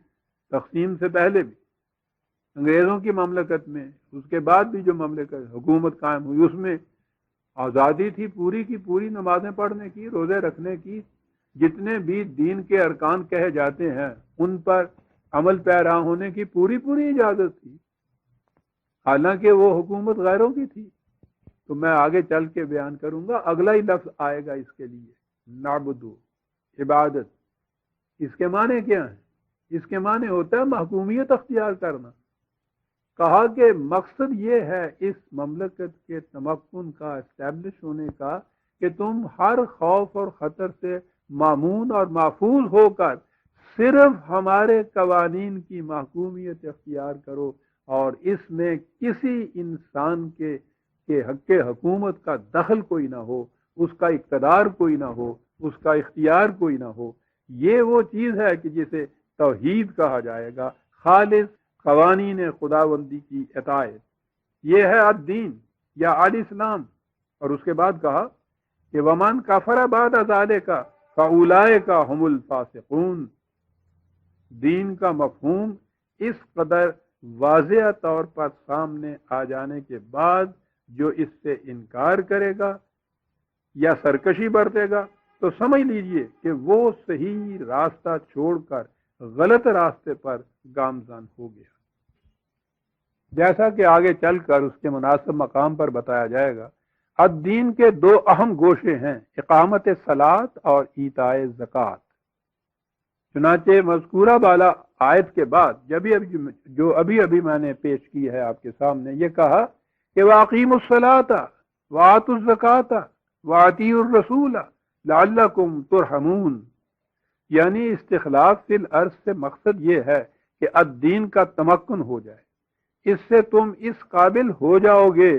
S2: تقسیم سے پہلے بھی انگریزوں کی مملکت میں، اس کے بعد بھی جو مملکت حکومت قائم ہوئی، اس میں آزادی تھی پوری کی پوری نمازیں پڑھنے کی، روزے رکھنے کی، جتنے بھی دین کے ارکان کہے جاتے ہیں ان پر عمل پیرا ہونے کی پوری پوری اجازت تھی، حالانکہ وہ حکومت غیروں کی تھی۔ تو میں آگے چل کے بیان کروں گا، اگلا ہی لفظ آئے گا اس کے لیے، نعبدو، عبادت۔ اس کے معنی کیا ہے؟ اس کے معنی ہوتا ہے محکومیت اختیار کرنا۔ کہا کہ مقصد یہ ہے اس مملکت کے تمکن کا، اسٹیبلش ہونے کا، کہ تم ہر خوف اور خطر سے مامون اور محفوظ ہو کر صرف ہمارے قوانین کی محکومیت اختیار کرو، اور اس میں کسی انسان کے حق حکومت کا دخل کوئی نہ ہو، اس کا اقتدار کوئی نہ ہو، اس کا اختیار کوئی نہ ہو۔ یہ وہ چیز ہے کہ جسے توحید کہا جائے گا، خالص قوانین خداوندی کی اطاعت۔ یہ ہے الدین یا الاسلام۔ اور اس کے بعد کہا کہ ومن کفر بعد ذلک فاولئک هم الفاسقون۔ دین کا مفہوم اس قدر واضح طور پر سامنے آ جانے کے بعد جو اس سے انکار کرے گا یا سرکشی برتے گا تو سمجھ لیجئے کہ وہ صحیح راستہ چھوڑ کر غلط راستے پر گامزن ہو گیا۔ جیسا کہ آگے چل کر اس کے مناسب مقام پر بتایا جائے گا، الدین کے دو اہم گوشے ہیں، اقامت صلاۃ اور ایتاء زکوٰۃ۔ چنانچہ مذکورہ بالا آیت کے بعد جو ابھی میں نے پیش کی ہے آپ کے سامنے، یہ کہا کہ وَأَقِیمُوا الصَّلَاةَ وَآتُوا الزَّکَاةَ وَأَطِیعُوا الرَّسُولَ لَعَلَّکُمْ تُرْحَمُونَ۔ یعنی استخلاف فی الارض سے مقصد یہ ہے کہ الدین کا تمکن ہو جائے، اس سے تم اس قابل ہو جاؤ گے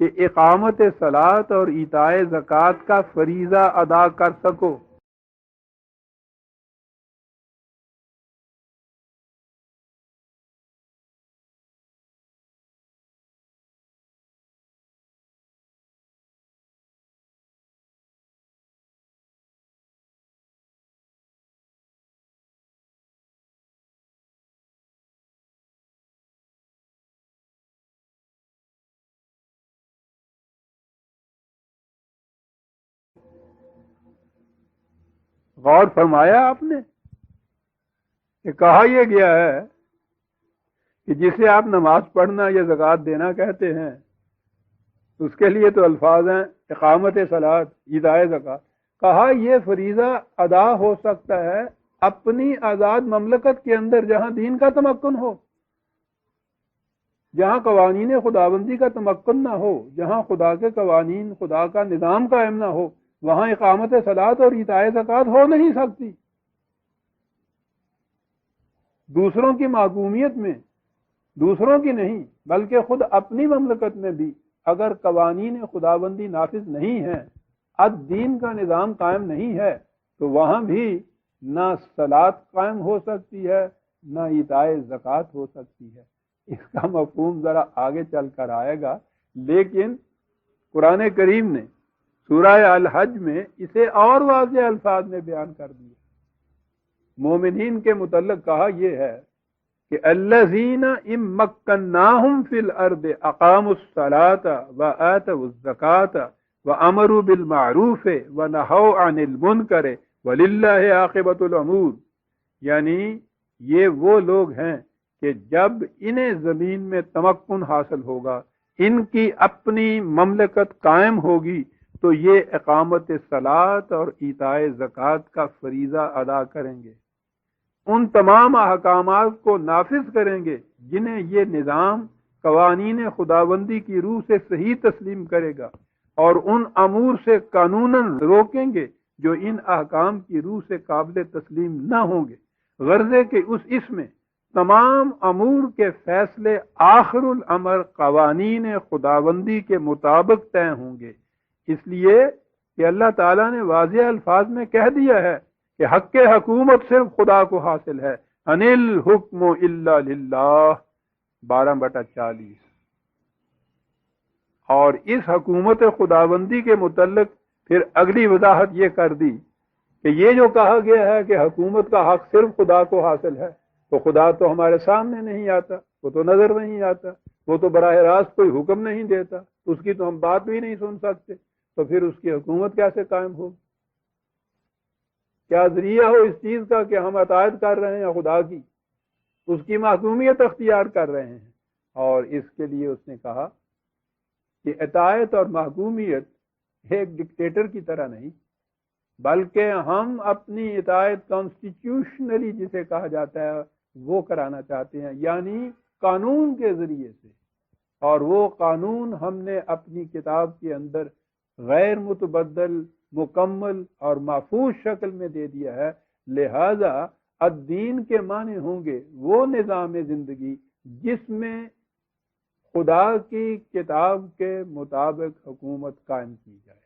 S2: کہ اقامت صلاۃ اور ایتاء زکوٰۃ کا فریضہ ادا کر سکو۔ غور فرمایا آپ نے کہ کہا یہ گیا ہے کہ جسے آپ نماز پڑھنا یا زکوٰۃ دینا کہتے ہیں، اس کے لیے تو الفاظ ہیں اقامت صلاۃ، ایتاء زکوٰۃ. کہا یہ فریضہ ادا ہو سکتا ہے اپنی آزاد مملکت کے اندر جہاں دین کا تمکن ہو، جہاں قوانین خداوندی کا تمکن نہ ہو، جہاں خدا کے قوانین، خدا کا نظام قائم نہ ہو، وہاں اقامت صلاۃ اور ایتاء زکوٰۃ ہو نہیں سکتی. دوسروں کی محکومیت میں، دوسروں کی نہیں بلکہ خود اپنی مملکت میں بھی اگر قوانین خداوندی نافذ نہیں ہیں، الدین کا نظام قائم نہیں ہے، تو وہاں بھی نہ صلاۃ قائم ہو سکتی ہے، نہ ایتاء زکوٰۃ ہو سکتی ہے. اس کا مفہوم ذرا آگے چل کر آئے گا، لیکن قرآن کریم نے سورہ الحج میں اسے اور واضح الفاظ میں بیان کر دیا. مومنین کے متعلق کہا یہ ہے کہ الذین ان مکناہم فی الارض اقاموا الصلاۃ وآتوا الزکاۃ وامروا بالمعروف ونہوا عن المنکر وللہ عاقبۃ الامور. یعنی یہ وہ لوگ ہیں کہ جب انہیں زمین میں تمکن حاصل ہوگا، ان کی اپنی مملکت قائم ہوگی، تو یہ اقامت صلاۃ اور ایتاء زکوٰۃ کا فریضہ ادا کریں گے، ان تمام احکامات کو نافذ کریں گے جنہیں یہ نظام قوانین خداوندی کی روح سے صحیح تسلیم کرے گا، اور ان امور سے قانوناً روکیں گے جو ان احکام کی روح سے قابل تسلیم نہ ہوں گے، غرضے کہ اس میں تمام امور کے فیصلے آخر الامر قوانین خداوندی کے مطابق طے ہوں گے. اس لیے کہ اللہ تعالیٰ نے واضح الفاظ میں کہہ دیا ہے کہ حق حکومت صرف خدا کو حاصل ہے. ان الحکم الا للہ 12/40. اور اس حکومت خداوندی کے متعلق پھر اگلی وضاحت یہ کر دی کہ یہ جو کہا گیا ہے کہ حکومت کا حق صرف خدا کو حاصل ہے، تو خدا تو ہمارے سامنے نہیں آتا، وہ تو نظر نہیں آتا، وہ تو براہ راست کوئی حکم نہیں دیتا، اس کی تو ہم بات بھی نہیں سن سکتے، تو پھر اس کی حکومت کیسے قائم ہوگی؟ کیا ذریعہ ہو اس چیز کا کہ ہم اطاعت کر رہے ہیں خدا کی، اس کی محکومیت اختیار کر رہے ہیں؟ اور اس کے لیے اس نے کہا کہ اطاعت اور محکومیت ایک ڈکٹیٹر کی طرح نہیں، بلکہ ہم اپنی اطاعت کانسٹیٹیوشنلی جسے کہا جاتا ہے وہ کرانا چاہتے ہیں، یعنی قانون کے ذریعے سے. اور وہ قانون ہم نے اپنی کتاب کے اندر غیر متبدل، مکمل اور محفوظ شکل میں دے دیا ہے. لہذا الدین کے معنی ہوں گے وہ نظام زندگی جس میں خدا کی کتاب کے مطابق حکومت قائم کی جائے.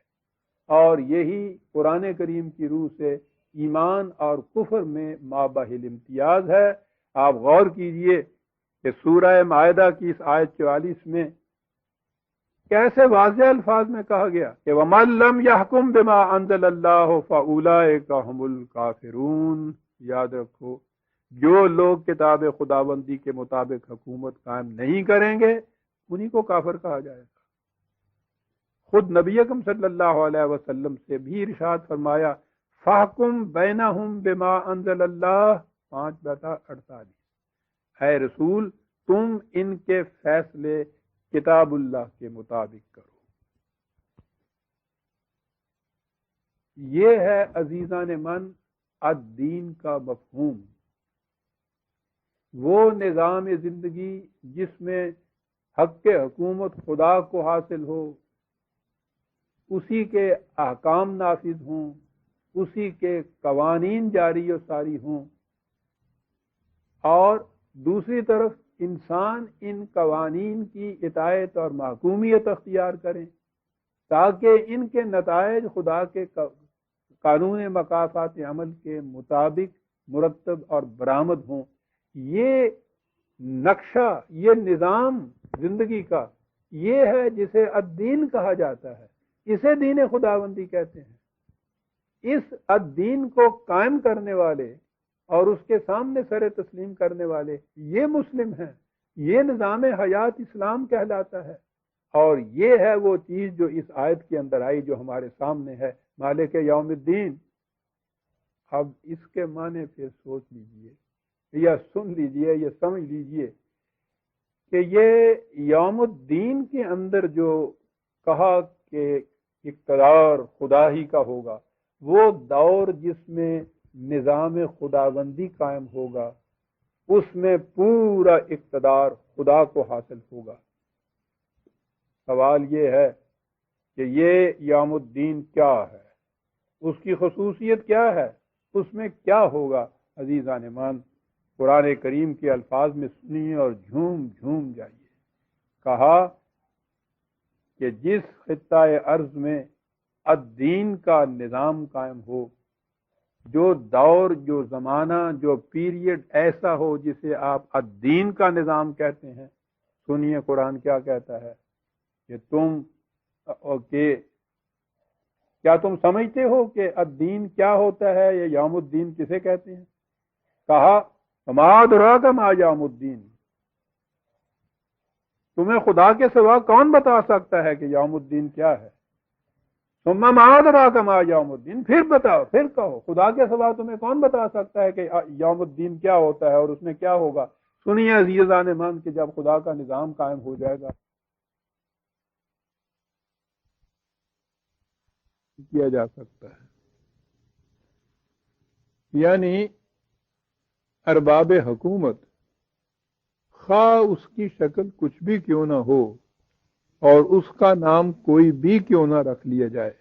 S2: اور یہی قرآن کریم کی روح سے ایمان اور کفر میں مابہل امتیاز ہے. آپ غور کیجئے کہ سورہ مائدہ کی اس آیت 44 میں کیسے واضح الفاظ میں کہا گیا کہ وَمَن لَّمْ يَحْكُم بِمَا أَنزَلَ اللَّهُ فَأُولَٰئِكَ هُمُ الْكَافِرُونَ. یاد رکھو، جو لوگ کتاب خداوندی کے مطابق حکومت قائم نہیں کریں گے انہی کو کافر کہا جائے گا. خود نبی اکرم صلی اللہ علیہ وسلم سے بھی ارشاد فرمایا فَحْكُم بَيْنَهُم بِمَا أَنزَلَ اللَّهُ 5/48. اے رسول تم ان کے فیصلے کتاب اللہ کے مطابق کرو. یہ ہے عزیزان من الدین کا مفہوم، وہ نظام زندگی جس میں حق حکومت خدا کو حاصل ہو، اسی کے احکام نافذ ہوں، اسی کے قوانین جاری و ساری ہوں، اور دوسری طرف انسان ان قوانین کی اطاعت اور محکومیت اختیار کریں تاکہ ان کے نتائج خدا کے قانون مکافات عمل کے مطابق مرتب اور برآمد ہوں. یہ نقشہ، یہ نظام زندگی کا، یہ ہے جسے الدین کہا جاتا ہے، اسے دین خداوندی کہتے ہیں. اس الدین کو قائم کرنے والے اور اس کے سامنے سر تسلیم کرنے والے یہ مسلم ہیں. یہ نظام حیات اسلام کہلاتا ہے. اور یہ ہے وہ چیز جو اس آیت کے اندر آئی جو ہمارے سامنے ہے، مالک یوم الدین. اب اس کے معنی پھر سوچ لیجئے یا سن لیجئے یا سمجھ لیجئے کہ یہ یوم الدین کے اندر جو کہا کہ اقتدار خدا ہی کا ہوگا، وہ دور جس میں نظام خداوندی قائم ہوگا اس میں پورا اقتدار خدا کو حاصل ہوگا۔ سوال یہ ہے کہ یہ یوم الدین کیا ہے، اس کی خصوصیت کیا ہے، اس میں کیا ہوگا؟ عزیزان مان، قرآن کریم کے الفاظ میں سنیے اور جھوم جھوم جائیے۔ کہا کہ جس خطہ ارض میں الدین کا نظام قائم ہو، جو دور، جو زمانہ، جو پیریڈ ایسا ہو جسے آپ الدین کا نظام کہتے ہیں، سنیے قرآن کیا کہتا ہے کہ کیا تم سمجھتے ہو کہ الدین کیا ہوتا ہے یا یوم الدین کسے کہتے ہیں؟ کہا وما ادراک ما یوم الدین، تمہیں خدا کے سوا کون بتا سکتا ہے کہ یوم الدین کیا ہے؟ ثم ما ادراک ما یوم الدین، پھر بتاؤ، پھر کہو خدا کے سوا تمہیں کون بتا سکتا ہے کہ یوم الدین کیا ہوتا ہے اور اس میں کیا ہوگا؟ سنیے عزیزان من کہ جب خدا کا نظام قائم ہو جائے گا کیا جا سکتا ہے، یعنی ارباب حکومت، خواہ اس کی شکل کچھ بھی کیوں نہ ہو اور اس کا نام کوئی بھی کیوں نہ رکھ لیا جائے،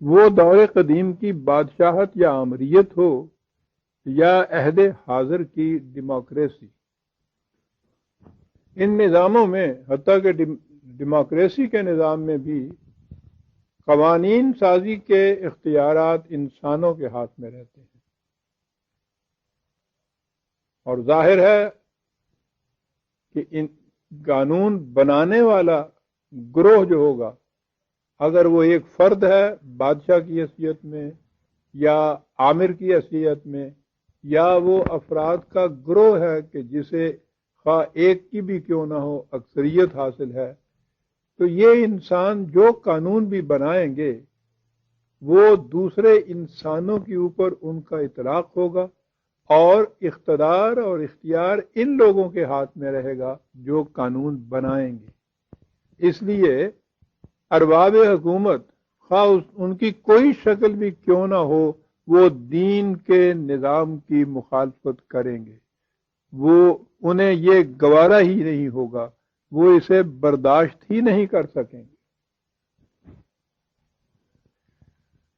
S2: وہ دور قدیم کی بادشاہت یا آمریت ہو یا عہد حاضر کی ڈیموکریسی، ان نظاموں میں حتیٰ کہ ڈیموکریسی کے نظام میں بھی قوانین سازی کے اختیارات انسانوں کے ہاتھ میں رہتے ہیں، اور ظاہر ہے کہ ان قانون بنانے والا گروہ جو ہوگا، اگر وہ ایک فرد ہے بادشاہ کی حیثیت میں یا عامر کی حیثیت میں، یا وہ افراد کا گروہ ہے کہ جسے خواہ ایک کی بھی کیوں نہ ہو اکثریت حاصل ہے، تو یہ انسان جو قانون بھی بنائیں گے وہ دوسرے انسانوں کے اوپر ان کا اطلاق ہوگا، اور اقتدار اور اختیار ان لوگوں کے ہاتھ میں رہے گا جو قانون بنائیں گے۔ اس لیے ارباب حکومت، خواہ ان کی کوئی شکل بھی کیوں نہ ہو، وہ دین کے نظام کی مخالفت کریں گے، وہ انہیں یہ گوارا ہی نہیں ہوگا، وہ اسے برداشت ہی نہیں کر سکیں گے۔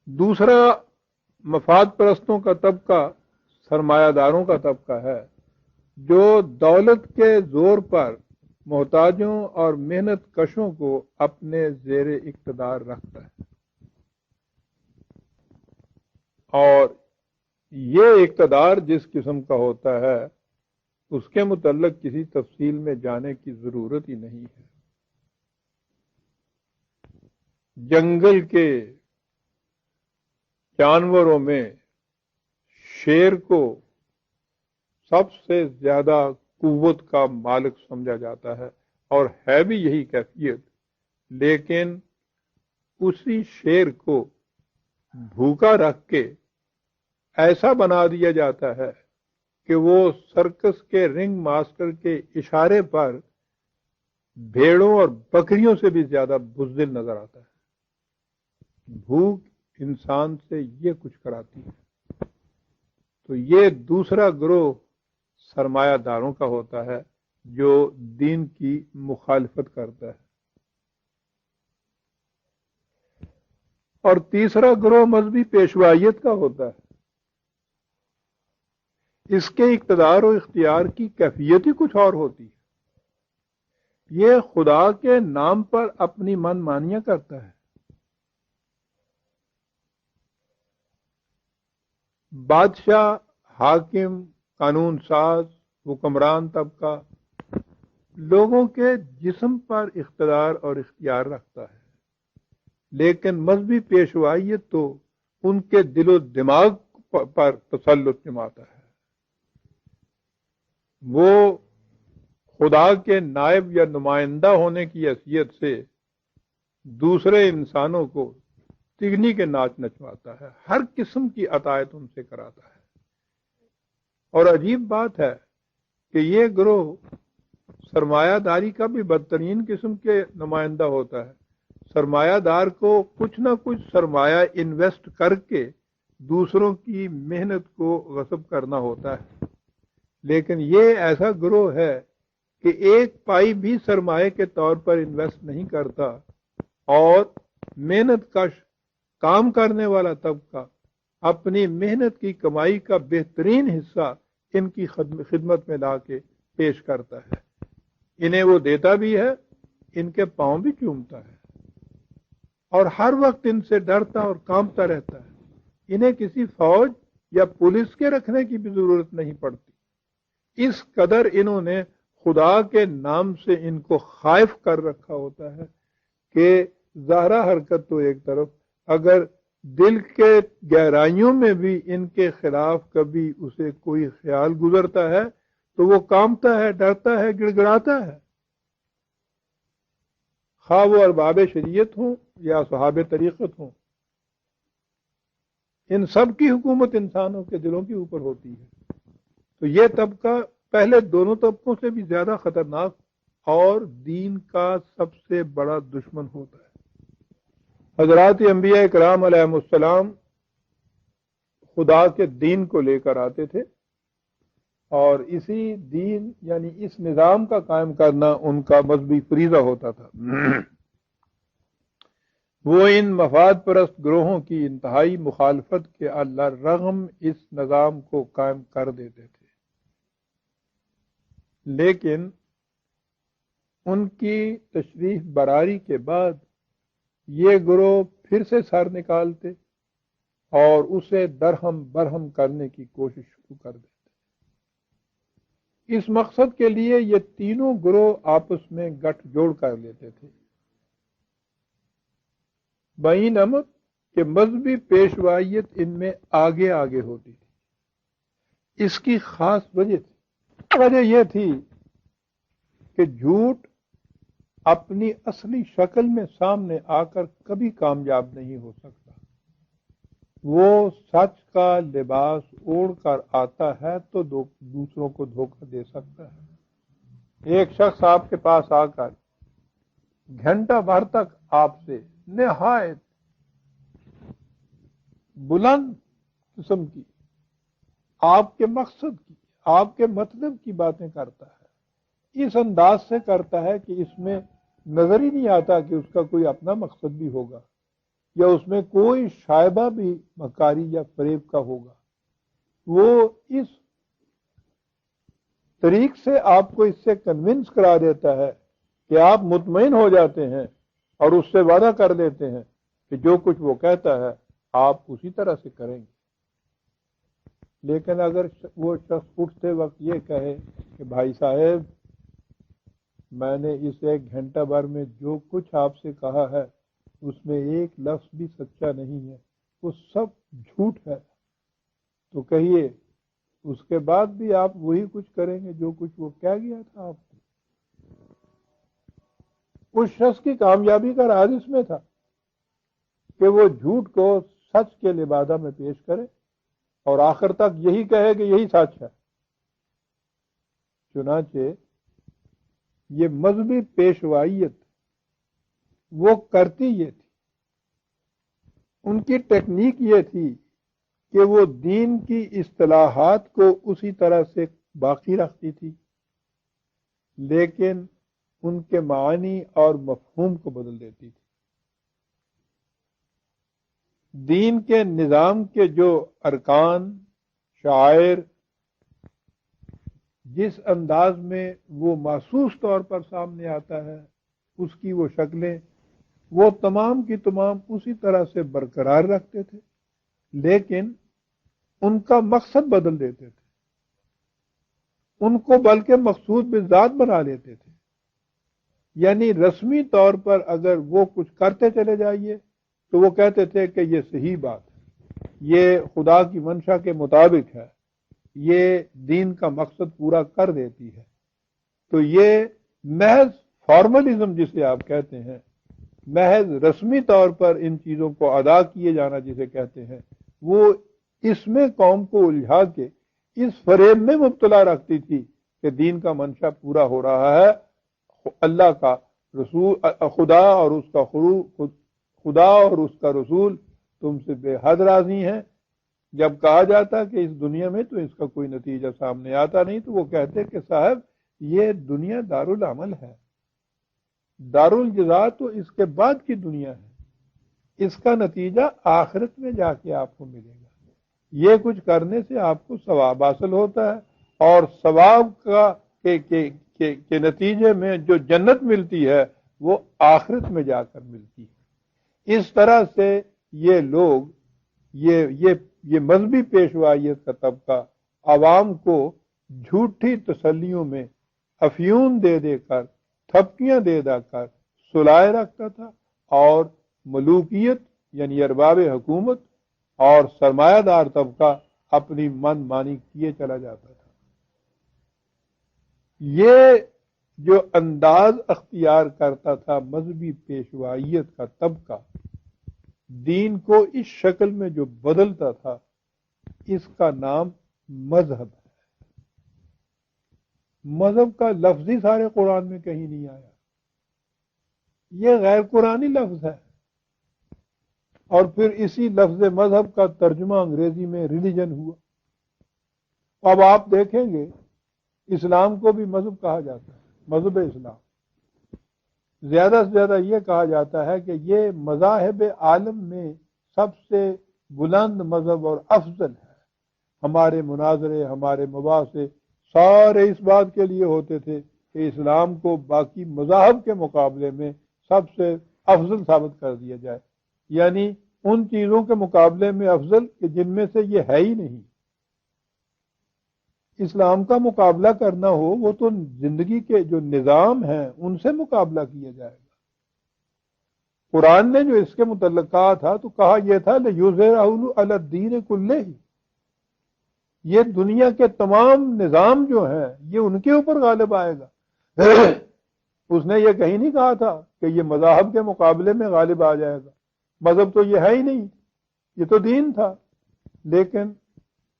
S2: دوسرا مفاد پرستوں کا طبقہ سرمایہ داروں کا طبقہ ہے، جو دولت کے زور پر محتاجوں اور محنت کشوں کو اپنے زیر اقتدار رکھتا ہے، اور یہ اقتدار جس قسم کا ہوتا ہے اس کے متعلق کسی تفصیل میں جانے کی ضرورت ہی نہیں ہے۔ جنگل کے جانوروں میں شیر کو سب سے زیادہ قوت کا مالک سمجھا جاتا ہے، اور ہے بھی یہی کیفیت، لیکن اسی شیر کو بھوکا رکھ کے ایسا بنا دیا جاتا ہے کہ وہ سرکس کے رنگ ماسٹر کے اشارے پر بھیڑوں اور بکریوں سے بھی زیادہ بزدل نظر آتا ہے۔ بھوک انسان سے یہ کچھ کراتی ہے۔ تو یہ دوسرا گروہ سرمایہ داروں کا ہوتا ہے جو دین کی مخالفت کرتا ہے، اور تیسرا گروہ مذہبی پیشوائیت کا ہوتا ہے۔ اس کے اقتدار و اختیار کی کیفیت ہی کچھ اور ہوتی ہے۔ یہ خدا کے نام پر اپنی من مانیاں کرتا ہے، بادشاہ، حاکم، قانون ساز، حکمران طبقہ لوگوں کے جسم پر اقتدار اور اختیار رکھتا ہے، لیکن مذہبی پیشوائیت تو ان کے دل و دماغ پر تسلط جماتا ہے۔ وہ خدا کے نائب یا نمائندہ ہونے کی حیثیت سے دوسرے انسانوں کو تگنی کے ناچ نچواتا ہے، ہر قسم کی عطایت ان سے کراتا ہے۔ اور عجیب بات ہے کہ یہ گروہ سرمایہ داری کا بھی بدترین قسم کے نمائندہ ہوتا ہے۔ سرمایہ دار کو کچھ نہ کچھ سرمایہ انویسٹ کر کے دوسروں کی محنت کو غصب کرنا ہوتا ہے، لیکن یہ ایسا گروہ ہے کہ ایک پائی بھی سرمایہ کے طور پر انویسٹ نہیں کرتا، اور محنت کش کام کرنے والا طبقہ اپنی محنت کی کمائی کا بہترین حصہ ان کی خدمت میں لا کے پیش کرتا ہے۔ انہیں وہ دیتا بھی ہے، ان کے پاؤں بھی چومتا ہے، اور ہر وقت ان سے ڈرتا اور کانپتا رہتا ہے۔ انہیں کسی فوج یا پولیس کے رکھنے کی بھی ضرورت نہیں پڑتی، اس قدر انہوں نے خدا کے نام سے ان کو خائف کر رکھا ہوتا ہے کہ ظاہرہ حرکت تو ایک طرف، اگر دل کے گہرائیوں میں بھی ان کے خلاف کبھی اسے کوئی خیال گزرتا ہے تو وہ کانپتا ہے، ڈرتا ہے، گڑ گڑاتا ہے۔ خواہ وہ ارباب شریعت ہوں یا اصحاب طریقت ہوں، ان سب کی حکومت انسانوں کے دلوں کے اوپر ہوتی ہے۔ تو یہ طبقہ پہلے دونوں طبقوں سے بھی زیادہ خطرناک اور دین کا سب سے بڑا دشمن ہوتا ہے۔ حضرات انبیاء کرام علیہ السلام خدا کے دین کو لے کر آتے تھے، اور اسی دین یعنی اس نظام کا قائم کرنا ان کا مذہبی فریضہ ہوتا تھا۔ وہ ان مفاد پرست گروہوں کی انتہائی مخالفت کے رغم اس نظام کو قائم کر دیتے تھے، لیکن ان کی تشریف براری کے بعد یہ گروہ پھر سے سر نکالتے اور اسے درہم برہم کرنے کی کوشش شروع کر دیتے۔ اس مقصد کے لیے یہ تینوں گروہ آپس میں گٹھ جوڑ کر لیتے تھے۔ بین امر کہ مذہبی پیشوائیت ان میں آگے آگے ہوتی تھی۔ اس کی خاص وجہ یہ تھی کہ جھوٹ اپنی اصلی شکل میں سامنے آ کر کبھی کامیاب نہیں ہو سکتا۔ وہ سچ کا لباس اوڑھ کر آتا ہے تو دوسروں کو دھوکہ دے سکتا ہے۔ ایک شخص آپ کے پاس آ کر گھنٹہ بھر تک آپ سے نہایت بلند قسم کی آپ کے مقصد کی، آپ کے مطلب کی باتیں کرتا ہے، اس انداز سے کرتا ہے کہ اس میں نظر ہی نہیں آتا کہ اس کا کوئی اپنا مقصد بھی ہوگا یا اس میں کوئی شائبہ بھی مکاری یا فریب کا ہوگا۔ وہ اس طریق سے آپ کو اس سے کنونس کرا دیتا ہے کہ آپ مطمئن ہو جاتے ہیں اور اس سے وعدہ کر لیتے ہیں کہ جو کچھ وہ کہتا ہے آپ اسی طرح سے کریں گے۔ لیکن اگر وہ شخص اٹھتے وقت یہ کہے کہ بھائی صاحب میں نے اس ایک گھنٹہ بھر میں جو کچھ آپ سے کہا ہے اس میں ایک لفظ بھی سچا نہیں ہے، وہ سب جھوٹ ہے، تو کہیے اس کے بعد بھی آپ وہی کچھ کریں گے جو کچھ وہ کہہ گیا تھا آپ کو۔ اس شخص کی کامیابی کا راز اس میں تھا کہ وہ جھوٹ کو سچ کے لبادہ میں پیش کرے اور آخر تک یہی کہے کہ یہی سچ ہے۔ چنانچہ یہ مذہبی پیشوائیت وہ کرتی یہ تھی، ان کی ٹیکنیک یہ تھی کہ وہ دین کی اصطلاحات کو اسی طرح سے باقی رکھتی تھی، لیکن ان کے معنی اور مفہوم کو بدل دیتی تھی۔ دین کے نظام کے جو ارکان، شعائر، جس انداز میں وہ محسوس طور پر سامنے آتا ہے، اس کی وہ شکلیں، وہ تمام کی تمام اسی طرح سے برقرار رکھتے تھے، لیکن ان کا مقصد بدل دیتے تھے، ان کو بلکہ مقصود بذات بنا لیتے تھے۔ یعنی رسمی طور پر اگر وہ کچھ کرتے چلے جائیے تو وہ کہتے تھے کہ یہ صحیح بات ہے، یہ خدا کی منشا کے مطابق ہے، یہ دین کا مقصد پورا کر دیتی ہے۔ تو یہ محض فارملزم جسے آپ کہتے ہیں، محض رسمی طور پر ان چیزوں کو ادا کیے جانا جسے کہتے ہیں، وہ اس میں قوم کو الجھا کے اس فریب میں مبتلا رکھتی تھی کہ دین کا منشا پورا ہو رہا ہے، اللہ کا رسول خدا اور اس کا رسول تم سے بے حد راضی ہیں۔ جب کہا جاتا کہ اس دنیا میں تو اس کا کوئی نتیجہ سامنے آتا نہیں، تو وہ کہتے کہ صاحب یہ دنیا دارالعمل ہے، دارالجزا تو اس کے بعد کی دنیا ہے، اس کا نتیجہ آخرت میں جا کے آپ کو ملے گا۔ یہ کچھ کرنے سے آپ کو ثواب حاصل ہوتا ہے، اور ثواب کا کے نتیجے میں جو جنت ملتی ہے وہ آخرت میں جا کر ملتی ہے۔ اس طرح سے یہ لوگ یہ مذہبی پیشوائیت کا طبقہ عوام کو جھوٹی تسلیوں میں افیون دے دے کر، تھپکیاں دے کر سلائے رکھتا تھا، اور ملوکیت یعنی ارباب حکومت اور سرمایہ دار طبقہ اپنی من مانی کیے چلا جاتا تھا۔ یہ جو انداز اختیار کرتا تھا مذہبی پیشوائیت کا طبقہ، دین کو اس شکل میں جو بدلتا تھا، اس کا نام مذہب ہے۔ مذہب کا لفظ ہی سارے قرآن میں کہیں نہیں آیا، یہ غیر قرآنی لفظ ہے، اور پھر اسی لفظ مذہب کا ترجمہ انگریزی میں ریلیجن ہوا۔ اب آپ دیکھیں گے اسلام کو بھی مذہب کہا جاتا ہے، مذہب اسلام۔ زیادہ سے زیادہ یہ کہا جاتا ہے کہ یہ مذاہب عالم میں سب سے بلند مذہب اور افضل ہے۔ ہمارے مناظرے، ہمارے مباحثے سارے اس بات کے لیے ہوتے تھے کہ اسلام کو باقی مذاہب کے مقابلے میں سب سے افضل ثابت کر دیا جائے، یعنی ان چیزوں کے مقابلے میں افضل کہ جن میں سے یہ ہے ہی نہیں۔ اسلام کا مقابلہ کرنا ہو وہ تو زندگی کے جو نظام ہیں ان سے مقابلہ کیا جائے گا۔ قرآن نے جو اس کے متعلق کہا تھا تو کہا یہ تھا لِیُظْہِرَهُ عَلَى الدِّینِ كُلِّهِ، یہ دنیا کے تمام نظام جو ہیں یہ ان کے اوپر غالب آئے گا۔ اس نے یہ کہیں نہیں کہا تھا کہ یہ مذاہب کے مقابلے میں غالب آ جائے گا، مذہب تو یہ ہے ہی نہیں، یہ تو دین تھا۔ لیکن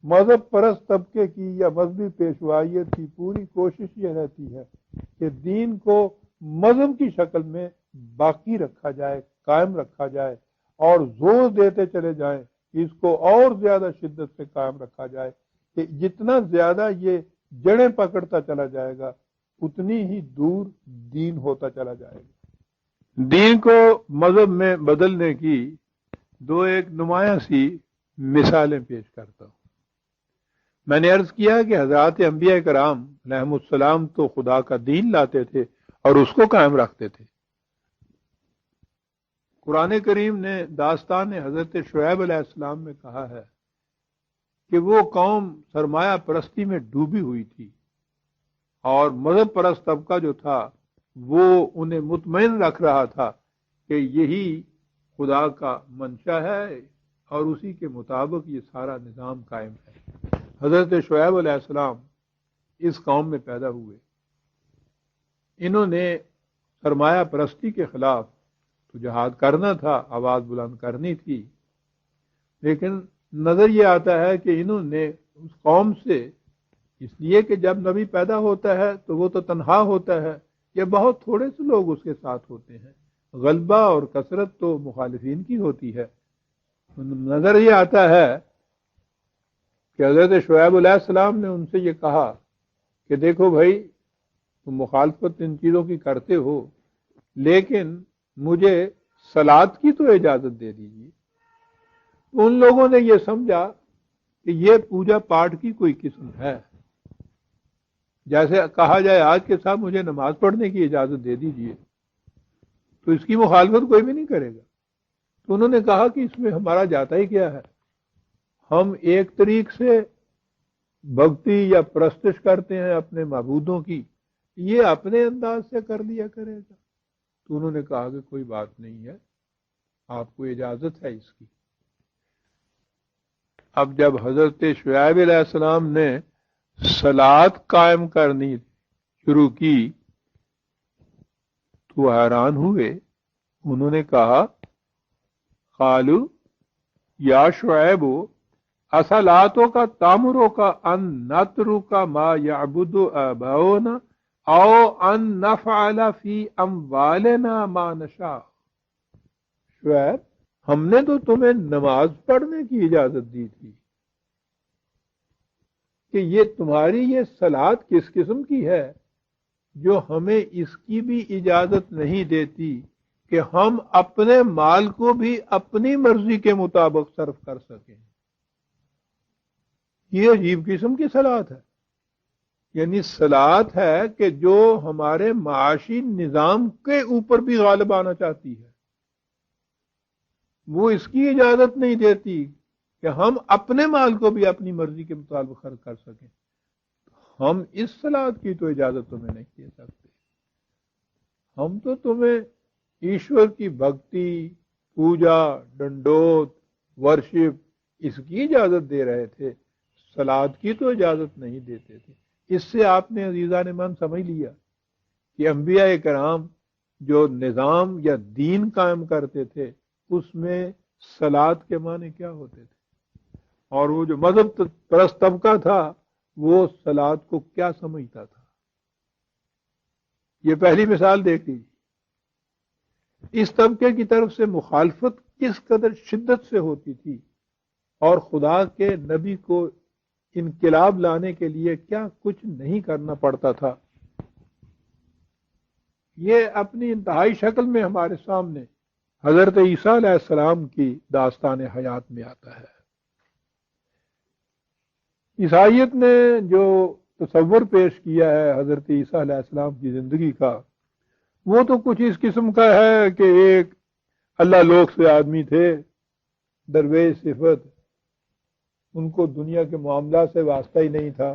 S2: مذہب پرست طبقے کی یا مذہبی پیشوائیت کی پوری کوشش یہ رہتی ہے کہ دین کو مذہب کی شکل میں باقی رکھا جائے، قائم رکھا جائے، اور زور دیتے چلے جائیں کہ اس کو اور زیادہ شدت سے قائم رکھا جائے، کہ جتنا زیادہ یہ جڑیں پکڑتا چلا جائے گا اتنی ہی دور دین ہوتا چلا جائے گا۔ دین کو مذہب میں بدلنے کی ایک نمایاں سی مثالیں پیش کرتا ہوں۔ میں نے عرض کیا کہ حضرات انبیاء کرام علیہم السلام تو خدا کا دین لاتے تھے اور اس کو قائم رکھتے تھے۔ قرآن کریم نے داستان حضرت شعیب علیہ السلام میں کہا ہے کہ وہ قوم سرمایہ پرستی میں ڈوبی ہوئی تھی، اور مذہب پرست طبقہ جو تھا وہ انہیں مطمئن رکھ رہا تھا کہ یہی خدا کا منشا ہے اور اسی کے مطابق یہ سارا نظام قائم ہے۔ حضرت شعیب علیہ السلام اس قوم میں پیدا ہوئے، انہوں نے سرمایہ پرستی کے خلاف تو جہاد کرنا تھا، آواز بلند کرنی تھی، لیکن نظر یہ آتا ہے کہ انہوں نے اس قوم سے، اس لیے کہ جب نبی پیدا ہوتا ہے تو وہ تو تنہا ہوتا ہے، یا بہت تھوڑے سے لوگ اس کے ساتھ ہوتے ہیں، غلبہ اور کثرت تو مخالفین کی ہوتی ہے۔ نظر یہ آتا ہے کہ حضرت شعیب علیہ السلام نے ان سے یہ کہا کہ دیکھو بھائی، تم مخالفت ان چیزوں کی کرتے ہو، لیکن مجھے صلات کی تو اجازت دے دیجیے۔ ان لوگوں نے یہ سمجھا کہ یہ پوجا پاٹ کی کوئی قسم ہے، جیسے کہا جائے آج کے صاحب مجھے نماز پڑھنے کی اجازت دے دیجیے، تو اس کی مخالفت کوئی بھی نہیں کرے گا۔ تو انہوں نے کہا کہ اس میں ہمارا جاتا ہی کیا ہے، ہم ایک طریق سے بھکتی یا پرستش کرتے ہیں اپنے معبودوں کی، یہ اپنے انداز سے کر لیا کرے گا۔ تو انہوں نے کہا کہ کوئی بات نہیں ہے، آپ کو اجازت ہے اس کی۔ اب جب حضرت شعیب علیہ السلام نے صلات قائم کرنی شروع کی تو حیران ہوئے، انہوں نے کہا قالوا یا شعیب اصلاتوں کا تامروں کا ان نترو کا ما یعبد آباؤنا او ان نفعل فی اموالنا ما نشاء۔ شعیب، ہم نے تو تمہیں نماز پڑھنے کی اجازت دی تھی کہ یہ تمہاری یہ صلات کس قسم کی ہے جو ہمیں اس کی بھی اجازت نہیں دیتی کہ ہم اپنے مال کو بھی اپنی مرضی کے مطابق صرف کر سکیں۔ یہ عجیب قسم کی صلات ہے، یعنی صلات ہے کہ جو ہمارے معاشی نظام کے اوپر بھی غالب آنا چاہتی ہے، وہ اس کی اجازت نہیں دیتی کہ ہم اپنے مال کو بھی اپنی مرضی کے مطابق خرچ کر سکیں۔ ہم اس صلات کی تو اجازت تمہیں نہیں دے سکتے، ہم تو تمہیں ایشور کی بھکتی، پوجا، ڈنڈوت، ورشپ اس کی اجازت دے رہے تھے، صلات کی تو اجازت نہیں دیتے تھے۔ اس سے آپ نے عزیزان من سمجھ لیا کہ انبیاء کرام جو نظام یا دین قائم کرتے تھے اس میں صلات کے معنی کیا ہوتے تھے، اور وہ جو مذہب پرست طبقہ تھا وہ صلات کو کیا سمجھتا تھا۔ یہ پہلی مثال دیکھ لیجیے، اس طبقے کی طرف سے مخالفت کس قدر شدت سے ہوتی تھی، اور خدا کے نبی کو انقلاب لانے کے لیے کیا کچھ نہیں کرنا پڑتا تھا۔ یہ اپنی انتہائی شکل میں ہمارے سامنے حضرت عیسیٰ علیہ السلام کی داستان حیات میں آتا ہے۔ عیسائیت نے جو تصور پیش کیا ہے حضرت عیسیٰ علیہ السلام کی زندگی کا، وہ تو کچھ اس قسم کا ہے کہ ایک اللہ لوک سے آدمی تھے، درویش صفت، ان کو دنیا کے معاملات سے واسطہ ہی نہیں تھا۔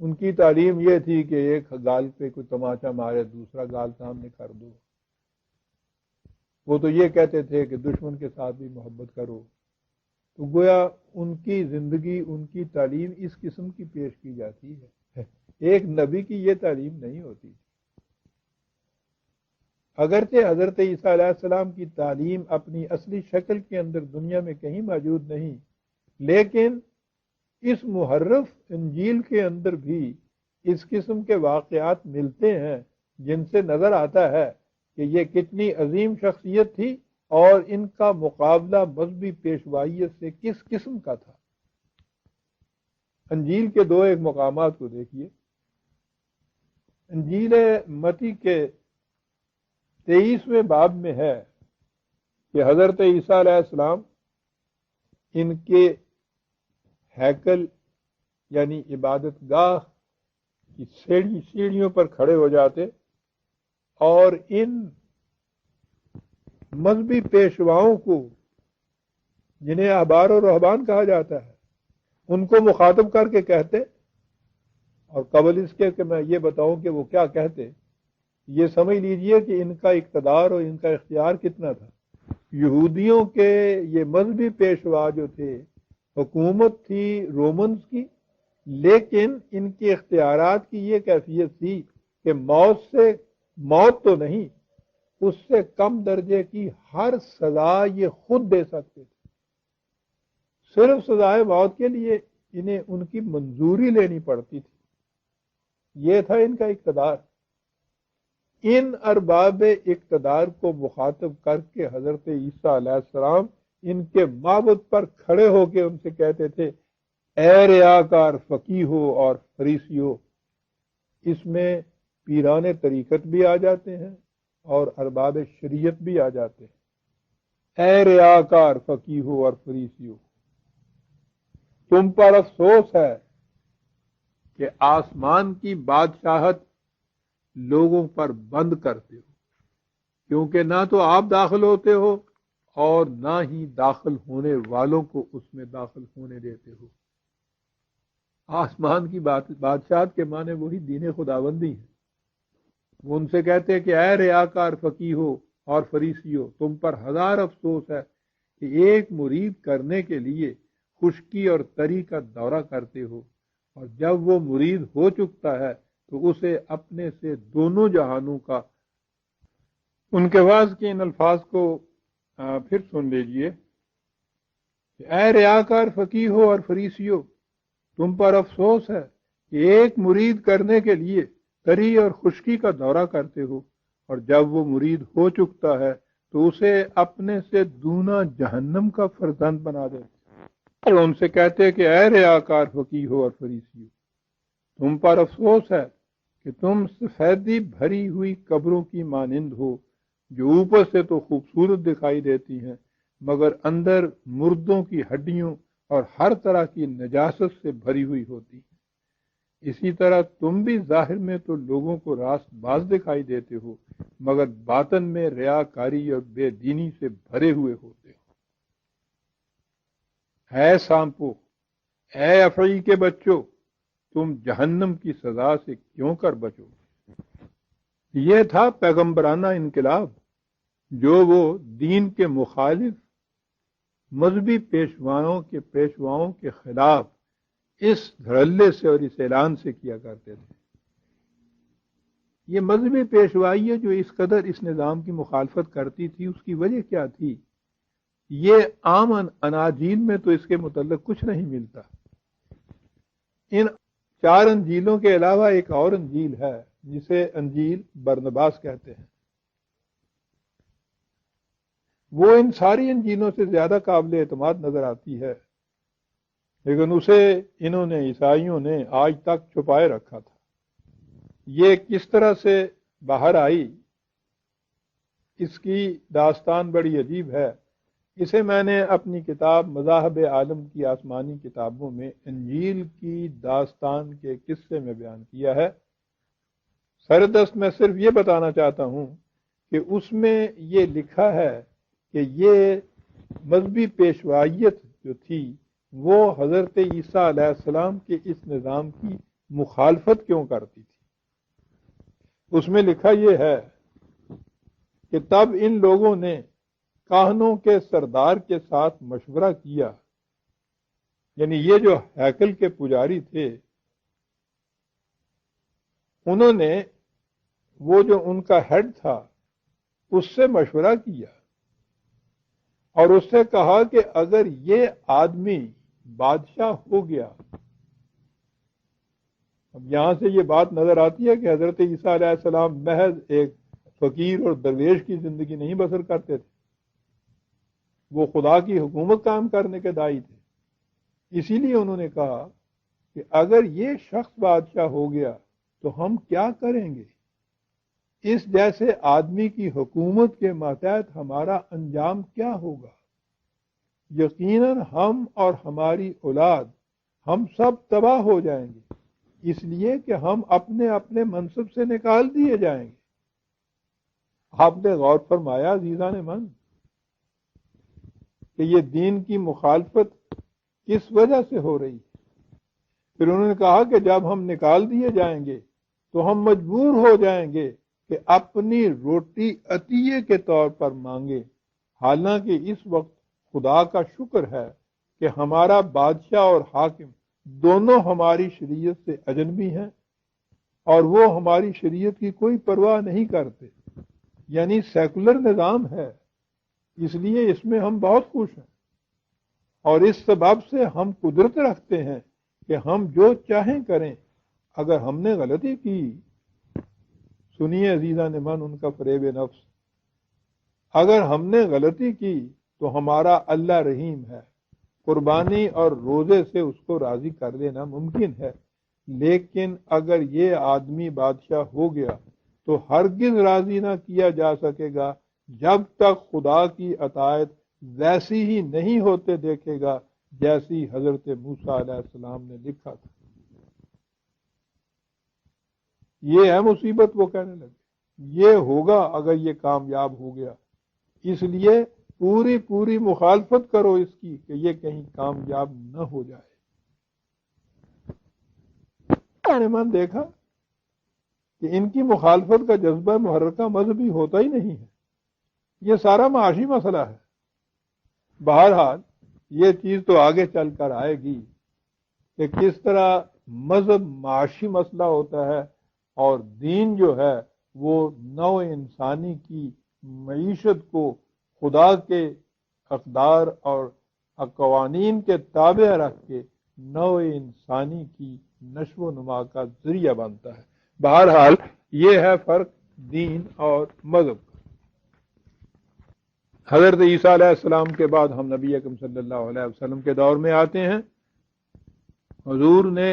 S2: ان کی تعلیم یہ تھی کہ ایک گال پہ کوئی تماچا مارے دوسرا گال سامنے کر دو۔ وہ تو یہ کہتے تھے کہ دشمن کے ساتھ بھی محبت کرو۔ تو گویا ان کی زندگی، ان کی تعلیم اس قسم کی پیش کی جاتی ہے، ایک نبی کی یہ تعلیم نہیں ہوتی۔ اگرچہ حضرت عیسیٰ علیہ السلام کی تعلیم اپنی اصلی شکل کے اندر دنیا میں کہیں موجود نہیں، لیکن اس محرف انجیل کے اندر بھی اس قسم کے واقعات ملتے ہیں جن سے نظر آتا ہے کہ یہ کتنی عظیم شخصیت تھی اور ان کا مقابلہ مذہبی پیشوائیت سے کس قسم کا تھا۔ انجیل کے دو ایک مقامات کو دیکھیے۔ انجیل متی کے 23ویں باب میں ہے کہ حضرت عیسیٰ علیہ السلام ان کے ہیکل یعنی عبادت گاہ کی سیڑھیوں پر کھڑے ہو جاتے اور ان مذہبی پیشواؤں کو، جنہیں احبار و رہبان کہا جاتا ہے، ان کو مخاطب کر کے کہتے، اور قبل اس کے کہ میں یہ بتاؤں کہ وہ کیا کہتے، یہ سمجھ لیجئے کہ ان کا اقتدار اور ان کا اختیار کتنا تھا۔ یہودیوں کے یہ مذہبی پیشوا جو تھے، حکومت تھی رومنز کی، لیکن ان کے اختیارات کی یہ کیفیت تھی کہ موت تو نہیں، اس سے کم درجے کی ہر سزا یہ خود دے سکتے تھے۔ صرف سزائے موت کے لیے انہیں ان کی منظوری لینی پڑتی تھی۔ یہ تھا ان کا اقتدار۔ ان ارباب اقتدار کو مخاطب کر کے حضرت عیسیٰ علیہ السلام ان کے معبد پر کھڑے ہو کے ان سے کہتے تھے، اے ریاکار فقیہو اور فریسیو۔ اس میں پیران طریقت بھی آ جاتے ہیں اور ارباب شریعت بھی آ جاتے ہیں۔ اے ریاکار فقیہو اور فریسیو، تم پر افسوس ہے کہ آسمان کی بادشاہت لوگوں پر بند کرتے ہو، کیونکہ نہ تو آپ داخل ہوتے ہو اور نہ ہی داخل ہونے والوں کو اس میں داخل ہونے دیتے ہو۔ آسمان کی بادشاہت کے معنی وہی دین خداوندی ہے۔ وہ ان سے کہتے ہیں کہ اے ریاکار فقیہو اور فریسیو، تم پر ہزار افسوس ہے کہ ایک مرید کرنے کے لیے خشکی اور تری کا دورہ کرتے ہو، اور جب وہ مرید ہو چکتا ہے تو اسے اپنے سے دونوں جہانوں کا۔ ان کے وعظ کے ان الفاظ کو پھر سن لیجئے اے ریاکار فقیہو اور فریسیو، تم پر افسوس ہے کہ ایک مرید کرنے کے لیے تری اور خشکی کا دورہ کرتے ہو، اور جب وہ مرید ہو چکتا ہے تو اسے اپنے سے دونا جہنم کا فرزند بنا دیتے اور ان سے کہتے کہ اے ریاکار فقیہو اور فریسیو، تم پر افسوس ہے کہ تم سفیدی بھری ہوئی قبروں کی مانند ہو، جو اوپر سے تو خوبصورت دکھائی دیتی ہیں مگر اندر مردوں کی ہڈیوں اور ہر طرح کی نجاست سے بھری ہوئی ہوتی. اسی طرح تم بھی ظاہر میں تو لوگوں کو راست باز دکھائی دیتے ہو مگر باطن میں ریاکاری اور بے دینی سے بھرے ہوئے ہوتے ہو. اے سانپو، اے افعی کے بچوں، تم جہنم کی سزا سے کیوں کر بچو. یہ تھا پیغمبرانہ انقلاب جو وہ دین کے مخالف مذہبی پیشواؤں کے خلاف اس دھڑلے سے اور اس اعلان سے کیا کرتے تھے. یہ مذہبی پیشوائی جو اس قدر اس نظام کی مخالفت کرتی تھی، اس کی وجہ کیا تھی؟ یہ عام اناجیل میں تو اس کے متعلق کچھ نہیں ملتا. ان 4 انجیلوں کے علاوہ ایک اور انجیل ہے جسے انجیل برنباس کہتے ہیں. وہ ان ساری انجیلوں سے زیادہ قابل اعتماد نظر آتی ہے، لیکن اسے انہوں نے عیسائیوں نے آج تک چھپائے رکھا تھا. یہ کس طرح سے باہر آئی، اس کی داستان بڑی عجیب ہے. اسے میں نے اپنی کتاب مذاہب عالم کی آسمانی کتابوں میں انجیل کی داستان کے قصے میں بیان کیا ہے. سردست میں صرف یہ بتانا چاہتا ہوں کہ اس میں یہ لکھا ہے کہ یہ مذہبی پیشوائیت جو تھی وہ حضرت عیسیٰ علیہ السلام کے اس نظام کی مخالفت کیوں کرتی تھی. اس میں لکھا یہ ہے کہ تب ان لوگوں نے کاہنوں کے سردار کے ساتھ مشورہ کیا، یعنی یہ جو ہیکل کے پجاری تھے انہوں نے وہ جو ان کا ہیڈ تھا اس سے مشورہ کیا اور اس سے کہا کہ اگر یہ آدمی بادشاہ ہو گیا. اب یہاں سے یہ بات نظر آتی ہے کہ حضرت عیسیٰ علیہ السلام محض ایک فقیر اور درویش کی زندگی نہیں بسر کرتے تھے، وہ خدا کی حکومت قائم کرنے کے داعی تھے. اسی لیے انہوں نے کہا کہ اگر یہ شخص بادشاہ ہو گیا تو ہم کیا کریں گے؟ اس جیسے آدمی کی حکومت کے ماتحت ہمارا انجام کیا ہوگا؟ یقیناً ہم اور ہماری اولاد ہم سب تباہ ہو جائیں گے، اس لیے کہ ہم اپنے اپنے منصب سے نکال دیے جائیں گے. آپ نے غور فرمایا عزیزان من کہ یہ دین کی مخالفت کس وجہ سے ہو رہی ہے؟ پھر انہوں نے کہا کہ جب ہم نکال دیے جائیں گے تو ہم مجبور ہو جائیں گے کہ اپنی روٹی عطیے کے طور پر مانگے، حالانکہ اس وقت خدا کا شکر ہے کہ ہمارا بادشاہ اور حاکم دونوں ہماری شریعت سے اجنبی ہیں اور وہ ہماری شریعت کی کوئی پرواہ نہیں کرتے. یعنی سیکولر نظام ہے، اس لیے اس میں ہم بہت خوش ہیں اور اس سبب سے ہم قدرت رکھتے ہیں کہ ہم جو چاہیں کریں. اگر ہم نے غلطی کی، سنیے عزیزان من ان کا فریب نفس، اگر ہم نے غلطی کی تو ہمارا اللہ رحیم ہے، قربانی اور روزے سے اس کو راضی کر لینا ممکن ہے. لیکن اگر یہ آدمی بادشاہ ہو گیا تو ہرگز راضی نہ کیا جا سکے گا جب تک خدا کی اطاعت ویسی ہی نہیں ہوتے دیکھے گا جیسی حضرت موسیٰ علیہ السلام نے لکھا تھا. یہ ہے مصیبت. وہ کہنے لگے یہ ہوگا اگر یہ کامیاب ہو گیا، اس لیے پوری مخالفت کرو اس کی کہ یہ کہیں کامیاب نہ ہو جائے. میں نے دیکھا کہ ان کی مخالفت کا جذبہ محرکہ مذہبی ہوتا ہی نہیں ہے، یہ سارا معاشی مسئلہ ہے. بہرحال یہ چیز تو آگے چل کر آئے گی کہ کس طرح مذہب معاشی مسئلہ ہوتا ہے اور دین جو ہے وہ نوع انسانی کی معیشت کو خدا کے اقدار اور قوانین کے تابع رکھ کے نوع انسانی کی نشو و نما کا ذریعہ بنتا ہے۔ بہرحال یہ ہے فرق دین اور مذہب کا۔ حضرت عیسیٰ علیہ السلام کے بعد ہم نبی اکرم صلی اللہ علیہ وسلم کے دور میں آتے ہیں۔ حضور نے